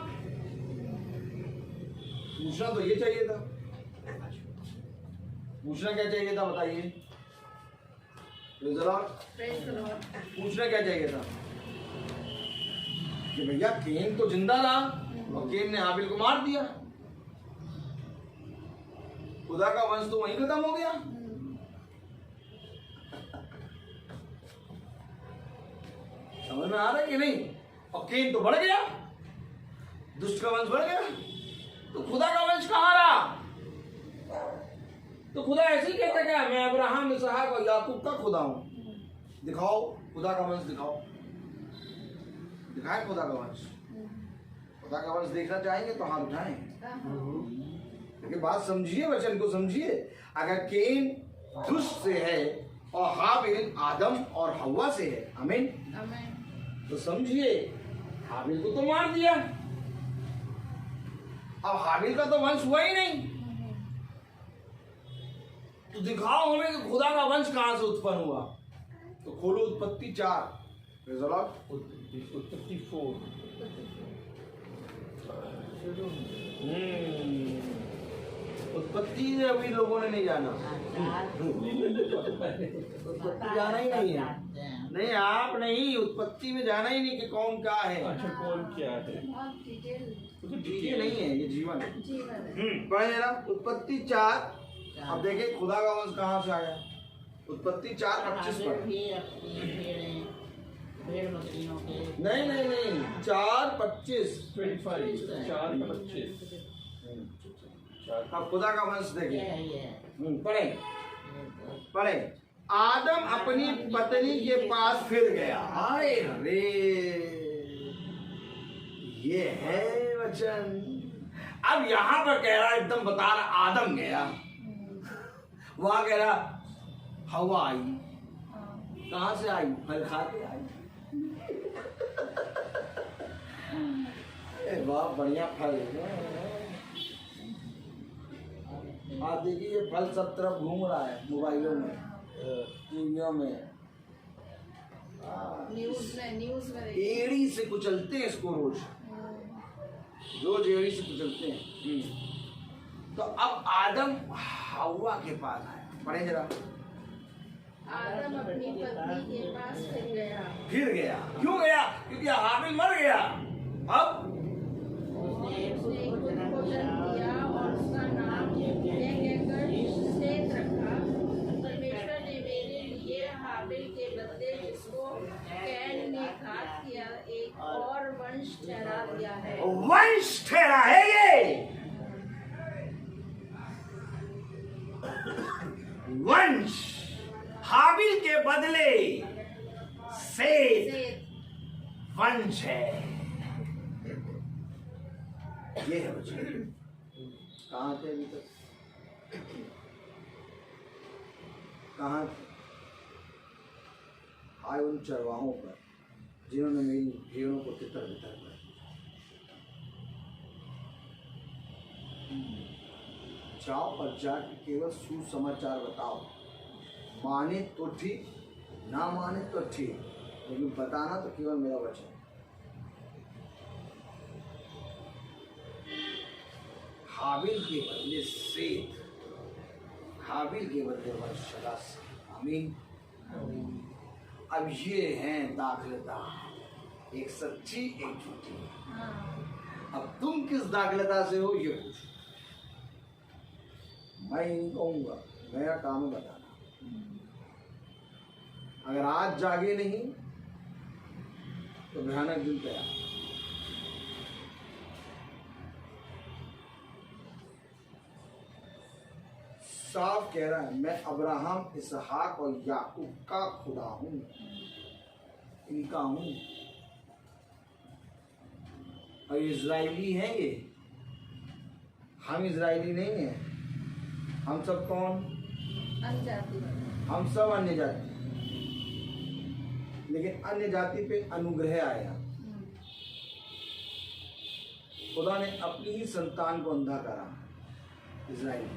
पूछना तो ये चाहिए था, पूछना क्या चाहिए था बताइए? पूछना क्या चाहिए था कि भैया केन तो जिंदा रहा और केन ने हाबिल को मार दिया, खुदा का वंश तो वहीं खत्म हो गया। समझ में आ रहा है कि नहीं? और केन तो बढ़ गया, दुष्ट का वंश बढ़ गया, तो खुदा का वंश कहाँ रहा? तो खुदा ऐसे ही कहता क्या, मैं अब्राहम, इसहाक और याकूब का खुदा हूं। दिखाओ खुदा का वंश, दिखाओ, दिखाए खुदा का वंश। खुदा का वंश देखना चाहेंगे तो हाथ उठाएं। लेकिन बात समझिए, वचन को समझिए। अगर केन दुष्ट से है और हाबिल आदम और हव्वा से है, आमीन, तो समझिए हाबिल को तो मार दिया, अब हाबिल का तो वंश हुआ ही नहीं। तो दिखाओ हमें कि खुदा का वंश कहां से उत्पन्न हुआ। तो खोलो उत्पत्ति 4, उत्पत्ति 4। उत्पत्ति अभी लोगों ने नहीं जाना, उत्पत्ति जाना ही नहीं है। नहीं, आप नहीं, उत्पत्ति में जाना ही नहीं कि कौन क्या है। अच्छा, कौन क्या है? ये नहीं है, ये जीवन है। पढ़े जरा उत्पत्ति 4। अब देखिए खुदा का वंश कहाँ से आया। उत्पत्ति 4:25 पर। नहीं नहीं नहीं, 4:25। 4:25। अब खुदा का वंश देखिए, पढ़े पढ़े। आदम अपनी पत्नी के पास फिर गया। अरे रे, ये है वचन। अब यहाँ पर कह रहा, एकदम बता रहा, आदम गया, वहां कह रहा हवा आई। कहां से आई? फल खाते आई। वाह, बढ़िया फल है। आप देखिए ये फल सब तरफ घूम रहा है, मोबाइलों में, टीवियों में, न्यूज़ में एड़ी से कुचलते हैं इसको, रोज एड़ी से कुचलते हैं। तो अब आदम हव्वा के पास आया। पढ़े जरा। आदम अपनी पत्नी के पास फिर गया। क्यों गया? क्योंकि हाबिल मर गया। अब उसने खुद को जन्म दिया और उसका नाम कहकर सेत रखा। परमेश्वर ने मेरे लिए हाबिल के बदले जिसको कैन ने घात किया, एक और वंश ठहरा दिया है। वंश ठहरा है ये, वंश। हाबिल के बदले सेत वंश है। ये है वचन। कहाँ थे अभी तक? कहाँ थे? आए उन चरवाहों पर जिन्होंने मेरी भेड़ों को तितर बितर कर। जाओ और जाके केवल सुसमाचार बताओ। माने तो ठीक, ना माने तो ठीक, लेकिन बताना तो केवल मेरा वचन। हाबिल के बदले सेत, हाबिल के बदले वंश। आमीन। अब ये हैं दाखलता, एक सच्ची एक झूठी। अब तुम किस दाखलता से हो ये पूछो। मैं नहीं कहूंगा, मेरा काम है बताना। अगर आज जागे नहीं तो भयानक दिन तैयार। साफ कह रहा है, मैं अब्राहम, इसहाक और याकूब का खुदा हूं, इनका हूं। और इजराइली हैं ये, हम इजराइली नहीं हैं। हम सब कौन? हम सब अन्य जाति। लेकिन अन्य जाति पे अनुग्रह आया। खुदा ने अपनी ही संतान को अंधा करा, इजराइल,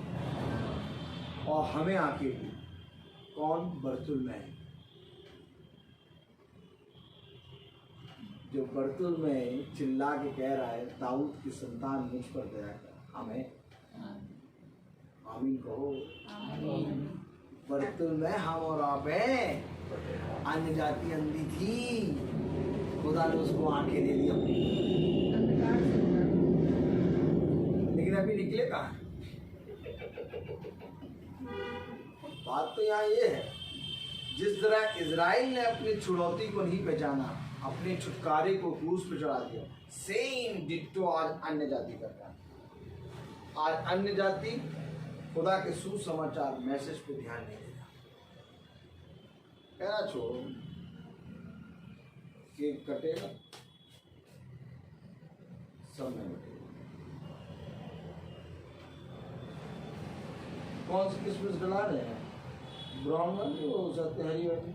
और हमें आके दी। कौन? बरतुल में। जो बरतुल में चिल्ला के कह रहा है, दाऊद की संतान मुझ पर दया कर, हमें। आमीन कहो। बरतुल में हम और आप हैं। अन्य जाति अंधी थी, खुदा ने उसको आंखें दे दी अपनी, लेकिन अभी निकले कहाँ? बात तो यहाँ ये है, जिस तरह इजराइल ने अपनी छुड़ौती को नहीं पहचाना, अपने छुटकारे को क्रूस पे चढ़ा दिया। सेम डिट्टो आज अन्य जाति कर रहा है। आज अन्य जाति खुदा के सुसमाचार मैसेज पे ध्यान नहीं देता। कहना छोड़ो, केक कटेगा, सब में बटेगा। कौन सी किस्मत डला रहे हैं? ब्राउन वाली, वो सत्यहरी वाली।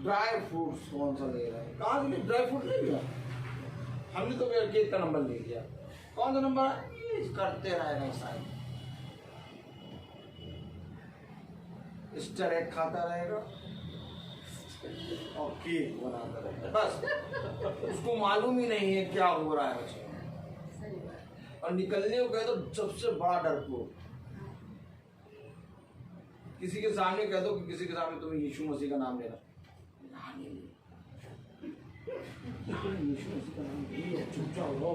ड्राई फ्रूट्स कौन सा ले रहे हैं? कहाँ से ड्राई फ्रूट ले लिया? हमने तो मेरा केक का नंबर ले लिया। कौन सा नंबर है? करते रहे नहीं साहब, स्टर एग खाता रहेगा और केक बनाता रहेगा, बस उसको मालूम ही नहीं है क्या हो रहा है उसमें। और निकलने को कहे तो सबसे बड़ा डरपोक। किसी के सामने कह दो कि किसी के सामने तुम्हें यीशु मसीह का नाम लेना, यीशु मसीह का नाम नहीं, चुपचाप रहो।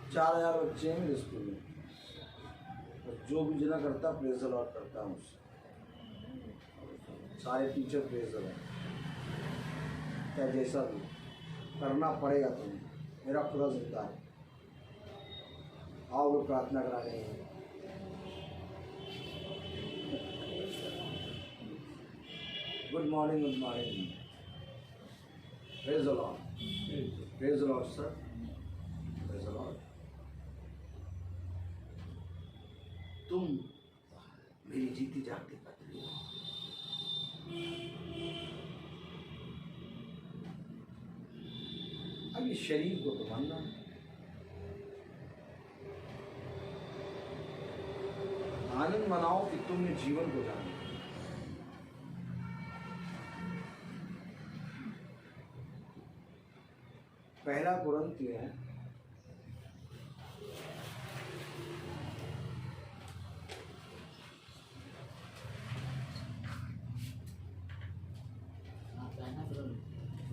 चार 4,000 बच्चे हैं मेरे स्कूल में, जो भी जना करता प्रेज द लॉर्ड करता हूँ उससे। सारे टीचर प्रेज द लॉर्ड, क्या जैसा भी करना पड़ेगा तुम्हें, मेरा खुदा जिंदा है। आओ वो प्रार्थना कराने। Good morning, good morning. Praise the Lord, praise the Lord sir, praise the Lord. तुम मेरी जीती जागती पत्नी हो। अब इस शरीर को तो मानना, आनंद मनाओ कि तुमने जीवन को जाना। पहला कुरिन्थियों है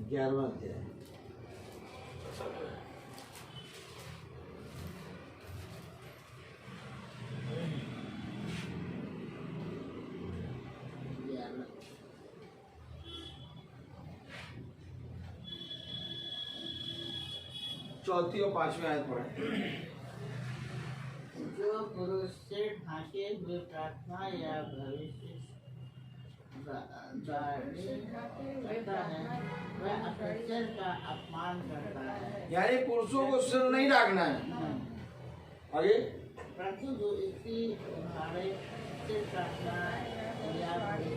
11वां अध्याय। चौथी और 5वीं आयत पढ़े। जो पुरुष से ढांके हुए प्रार्थना या भविष्य करता है वह अपने सिर का अपमान करता है। यानी पुरुषों को सिर नहीं ढाकना है। आगे, परंतु जो इसी तुम्हारे सिर प्रार्थना या वाली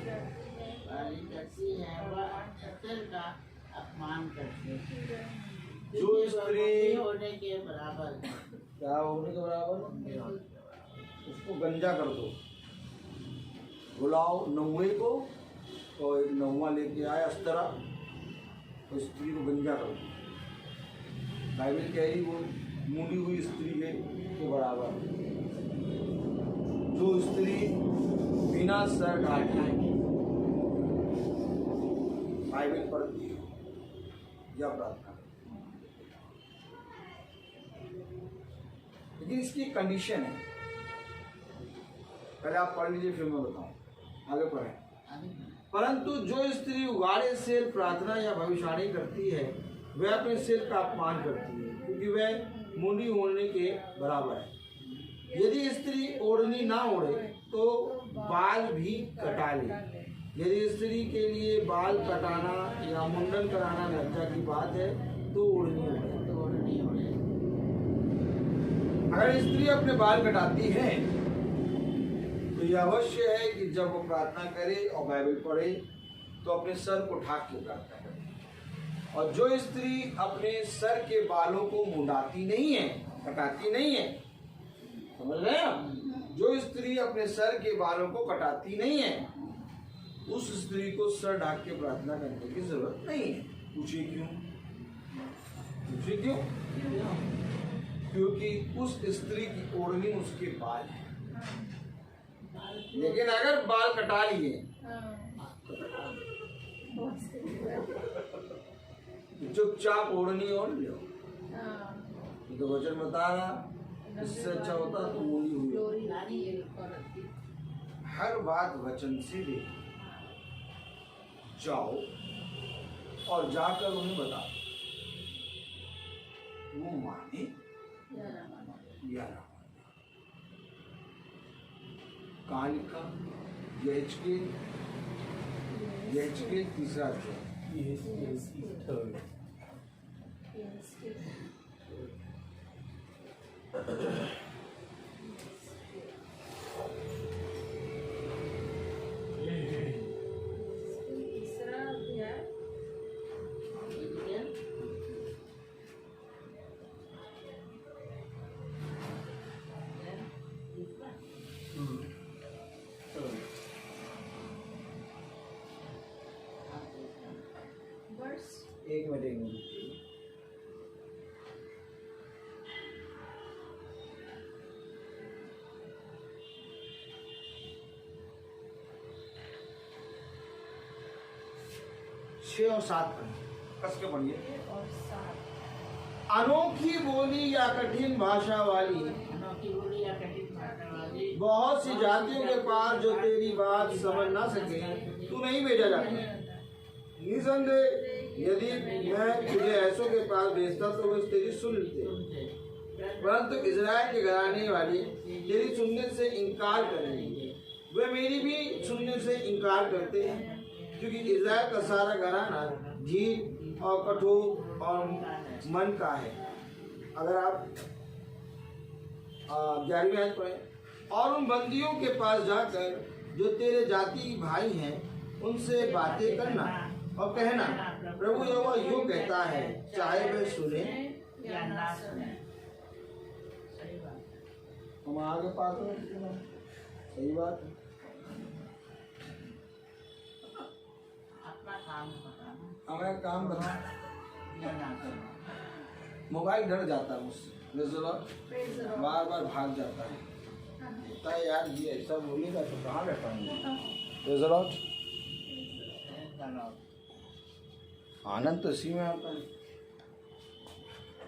करती है वह अपने सिर का अपमान करती है। जो स्त्री होने के बराबर, क्या होने के बराबर, उसको गंजा कर दो। बुलाओ नौवे को, और एक नौवा लेके आए अस्तरा, तो स्त्री को गंजा कर दो। बाइबल कह रही वो मुड़ी हुई स्त्री के बराबर। जो स्त्री बिना सर ढाके बाइबल पढ़ती है या प्रार्थना, लेकिन इसकी एक कंडीशन है। पहले आप पढ़ लीजिए, फिर मैं बताऊं। आगे पढ़ें। परंतु जो स्त्री उघाड़े से प्रार्थना या भविष्यवाणी करती है वह अपने सिर का अपमान करती है, क्योंकि वह मुंडी ओढ़ने के बराबर है। यदि स्त्री ओढ़नी ना ओढ़े तो बाल भी कटा ले। यदि स्त्री के लिए बाल कटाना या मुंडन कराना लज्जा की बात है तो ओढ़नी ओढ़े। अगर स्त्री अपने बाल कटाती है तो यह अवश्य है कि जब वो प्रार्थना करे और बाइबल पढ़े तो अपने सर को ढाक के प्रार्थना करे। और जो स्त्री अपने सर के बालों को मुंडाती नहीं है, कटाती नहीं है, समझ रहे हैं आप? जो स्त्री अपने सर के बालों को कटाती नहीं है उस स्त्री को सर ढाक के प्रार्थना करने की जरूरत नहीं है। पूछिए क्यों? पूछिए क्यों? क्योंकि उस स्त्री की ओढ़नी उसके बाल है। लेकिन अगर बाल कटा लिए चुपचाप ओढ़नी ओढ़ लो। हाँ, ये तो वचन बता रहा, इससे अच्छा होता तो ओढ़ी हुई। लोरी लानी है औरत की। हर बात वचन से दे जाओ और जाकर उन्हें बता वो माने या ना मानो। या ना माने। कहाँ लिखा? यहेजकेल 3 अध्याय। Yes, third. Yes, तीसरा अध्याय। वर्ष एक मिनट। छः और 7 कस के पढ़िए। और 7। अनोखी बोली या कठिन भाषा वाली अनोखी बोली या कठिन भाषा वाली बहुत सी जातियों के पास जो तेरी बात समझ ना सके तू नहीं भेजा जाता। निसंदेह यदि मैं तुझे ऐसों के पास भेजता तो वे तेरी सुन लेते, परंतु इजराइल के घराने वाले तेरी सुनने से इनकार करेंगे। वे मेरी भी सुनने से इनकार करते हैं, क्योंकि इजराइल का सारा घराना झील और कठोर और मन का है। अगर आप 11वीं आयत पढ़ें, और उन बंदियों के पास जाकर जो तेरे जाति भाई हैं उनसे बातें करना और कहना, प्रभु यहोवा यूं कहता है, चाहे वे सुने या ना सुने। सही बात है। हम आगे पाते हैं। सही बात है। अपना काम बताना हमें काम बता। या ना करना। मोबाइल डर जाता है मुझसे, Praise the Lord। बार बार भाग जाता है। लगता है यार ये ऐसा बोलेगा तो कहाँ रह पाएंगे। आनंद तो इसी में आता है।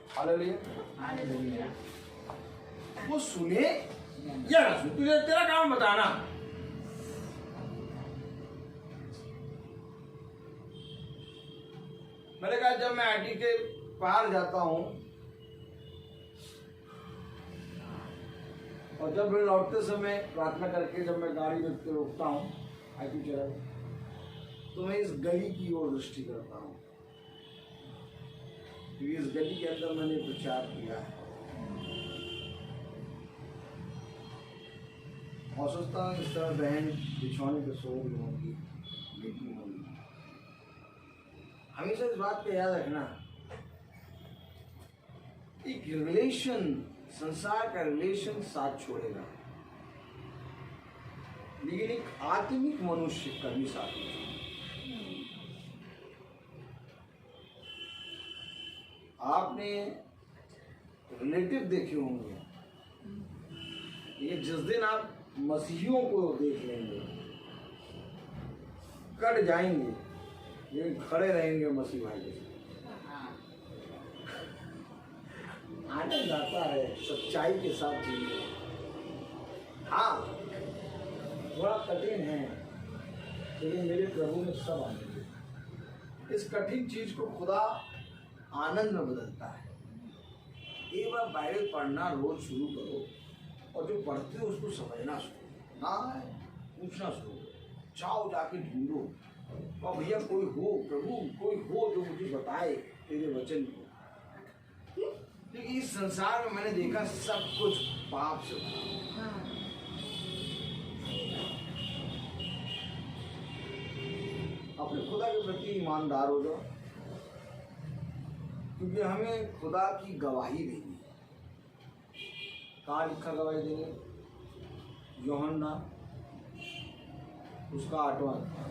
हालेलुया। वो सुने या ना सुने, तुझे तेरा काम बताना। मैंने कहा जब मैं आईटी के पार जाता हूँ और जब मैं लौटते समय प्रार्थना करके जब मैं गाड़ी में रोकता हूँ आईटी चला, तो मैं इस गली की ओर दृष्टि करता हूँ, क्योंकि इस गली के अंदर मैंने प्रचार किया है। और सोचता हूँ इस तरह बहन बिछौने पे सो रही होगी, लेटी होगी। हमेशा इस बात को याद रखना, एक रिलेशन, संसार का रिलेशन साथ छोड़ेगा, लेकिन एक आत्मिक मनुष्य कभी साथ नहीं छोड़ेगा। आपने रिलेटिव देखे होंगे, ये जिस दिन आप मसीहियों को देख लेंगे कट जाएंगे, लेकिन खड़े रहेंगे मसीह भाई के साथ। आनंद आता है सच्चाई के साथ जीने। हाँ थोड़ा कठिन है, लेकिन मेरे प्रभु में सब आनंद है। इस कठिन चीज को खुदा आनंद में बदलता है। एक बार बाइबल पढ़ना रोज शुरू करो, और जो पढ़ते हो उसको समझना शुरू, ना पूछना शुरू, जाओ जाके ढूंढो, और भैया कोई हो, प्रभु कोई हो जो मुझे बताए तेरे वचन को। क्योंकि इस संसार में मैंने देखा सब कुछ पाप से भरा। अपने खुदा के प्रति ईमानदार हो जाओ, क्योंकि हमें खुदा की गवाही देनी है। कहाँ लिखा गवाही देंगे? यूहन्ना उसका 8वां अध्याय।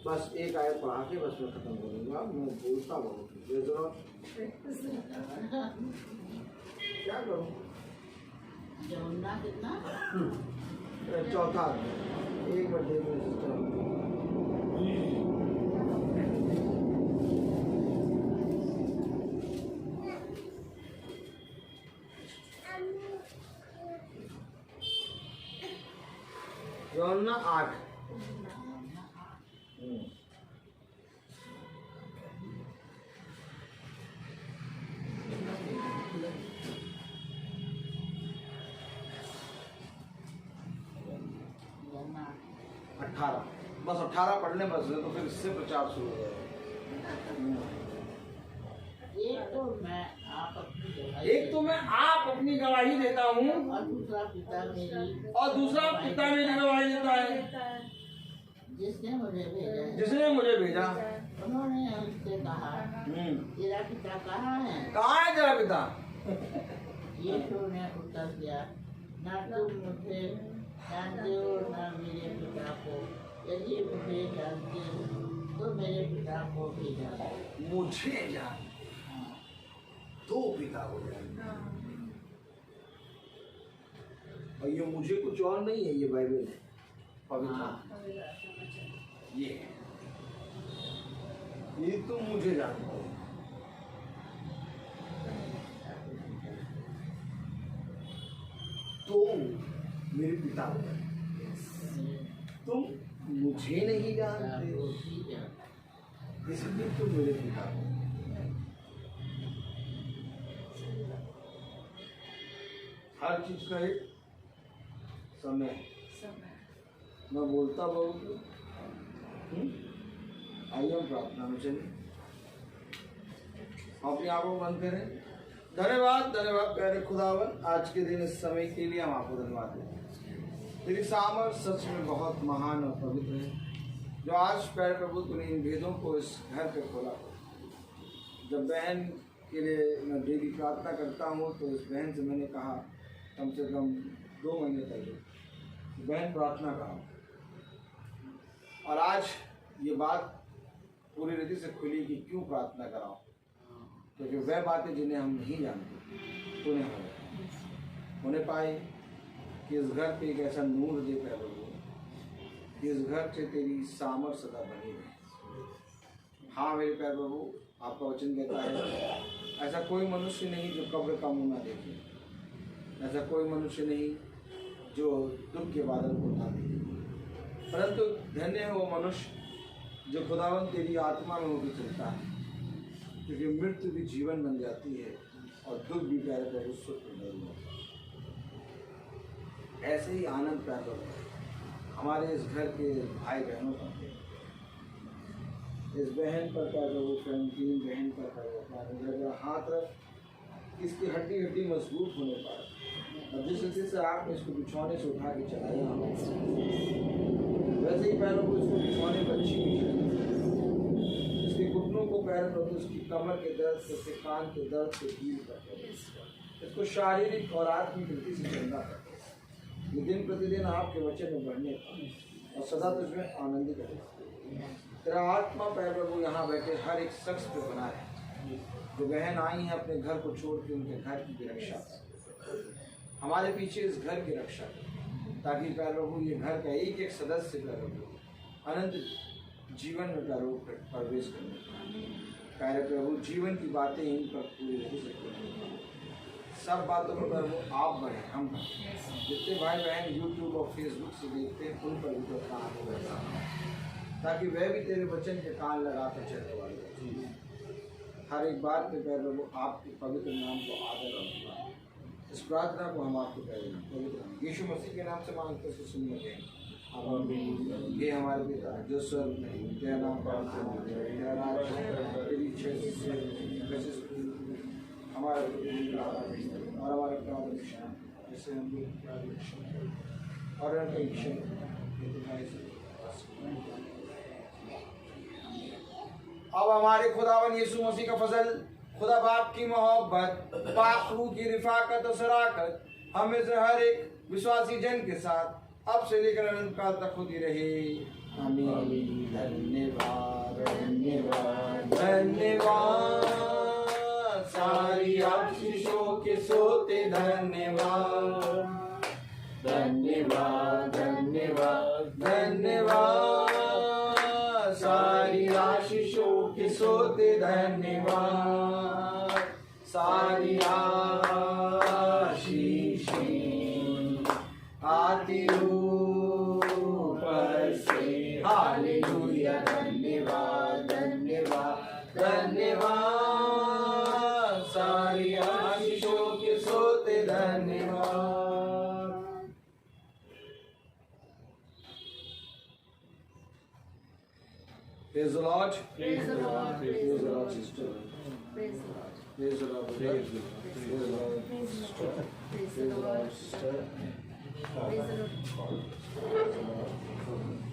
बस एक आयत पढ़ा के बस मैं खत्म करूंगा। मैं बोलता बहुत क्या करूं? यूहन्ना कितना? चौथा एक मिनट सिस्टर। ना 8 18 बस 18 पढ़ने बस तो फिर इससे प्रचार शुरू हो जाएगा। एक तो मैं आप अपनी गवाही देता हूँ और दूसरा पिता मेरी गवाही देता है जिसने मुझे भेजा। उन्होंने उससे कहा तेरा पिता कहाँ है? कहाँ है तेरा पिता? यीशु ने उत्तर दिया, ना तुम मुझे जानते हो ना मेरे पिता को। यदि मुझे जानते तो मेरे पिता को भी जानते। मुझे जान तो पिता को जान। और ये मुझे कुछ और नहीं है, ये बाइबल है पवित्र। ये तुम मुझे जानते हो, तो मेरे पिता को जानते। तुम मुझे नहीं जानते इसलिए तुम मेरे पिता को। हर चीज का एक समय। मैं बोलता बहुत आइए हम प्रार्थना में चलिए, अपनी आंखों को बंद करें। धन्यवाद प्यारे खुदावन, आज के दिन इस समय के लिए हम आपको धन्यवाद देते। तेरी सामर्थ सच में बहुत महान और पवित्र है, जो आज प्यारे प्रभु तूने इन भेदों को इस घर पे खोला। जब बहन के लिए मैं डेली प्रार्थना करता हूँ तो इस बहन से मैंने कहा कम से कम 2 महीने पहले, बहन प्रार्थना करा। और आज ये बात पूरी रीति से खुली कि क्यों प्रार्थना कराओ, क्योंकि वह बातें जिन्हें हम नहीं जानते उन्हें होने पाए कि इस घर पे एक ऐसा नूर दे प्रभु कि इस घर से तेरी सामर्थ सदा बनी रहे। हाँ मेरे प्यारे प्रभु, आपका वचन कहता है ऐसा कोई मनुष्य नहीं जो कब्र का मुँह ना देखे, ऐसा कोई मनुष्य नहीं जो दुख के बादल को ना देखे, परंतु धन्य है वो मनुष्य जो खुदावन तेरी आत्मा में होकर चलता है, क्योंकि मृत्यु भी जीवन बन जाती है और दुख भी प्यारे प्रभु सुख में बदल जाता है। ऐसे ही आनंद प्यारे हमारे इस घर के भाई बहनों का, इस बहन पर प्यारे प्रभु, फ्रंटीन बहन पर प्यारे हाथ रख, इसकी हड्डी हड्डी मजबूत होने पर और जिस रीति से आपने इसको बिछौने से उठा के चलाया, वैसे ही पैरों को इसको बिछौने पर अच्छी इसके घुटनों को पैर प्रभु, इसकी कमर के दर्द से, इसके कान के दर्द से हील करते, इसको शारीरिक और आत्मिक रीति से चंगा करते, ये दिन प्रतिदिन आपके वचन में बढ़ने और सदा तुझमें आनंदित रहे। तेरा आत्मा पैर प्रभु यहाँ बैठे हर एक शख्स पे बना है, जो बहन आई है अपने घर को छोड़ के उनके घर की भी रक्षा, हमारे पीछे इस घर की रक्षा, ताकि प्यारे प्रभु ये घर का एक एक सदस्य प्यारे प्रभु अनंत जीवन में प्यारे प्रवेश करने, प्यारे प्रभु जीवन की बातें इन पर पूरी हो सकती, सब बातों में प्रभु आप बढ़े, हम बढ़े। जितने भाई बहन यूट्यूब और फेसबुक से देखते हैं उन पर भी तो कान हो रहता है, ताकि वह भी तेरे वचन के कान लगाकर चलने वाले हर एक बात पे प्यारे प्रभु आपके पवित्र नाम को आदर और इस प्रार्थना को हम आपको पवित्र यीशु मसीह के नाम से मांगते हैं, सुनिए गए। ये हमारे पिता जो स्वर्ग में, तेरा नाम तेरा राज्य, तेरी इच्छा हमारे और हमारे अपराध जैसे हम और अब हमारे खुदावन यीशु मसीह का फजल, खुदा बाप की मोहब्बत, पाक रूह की रिफाकत और शराकत हमें से हर एक विश्वासी जन के साथ अब से लेकर अनंत काल तक होती रहे। आमीन। धन्यवाद धन्यवाद धन्यवाद, सारी आशीषों के सोते धन्यवाद धन्यवाद धन्यवाद धन्यवाद सारी आशीषों के सोते धन्यवाद सारी आशीषें आती ऊपर से हालेलुया धन्यवाद धन्यवाद धन्यवाद सारी आशीषों के सोते धन्यवाद। Praise the Lord. Praise the Lord. Praise the Lord, sister. Praise the Lord. Praise the Lord. Praise the Praise the Lord. Praise the Lord. Praise Praise the the Lord. Lord, sister. Praise the Lord. Praise the Lord.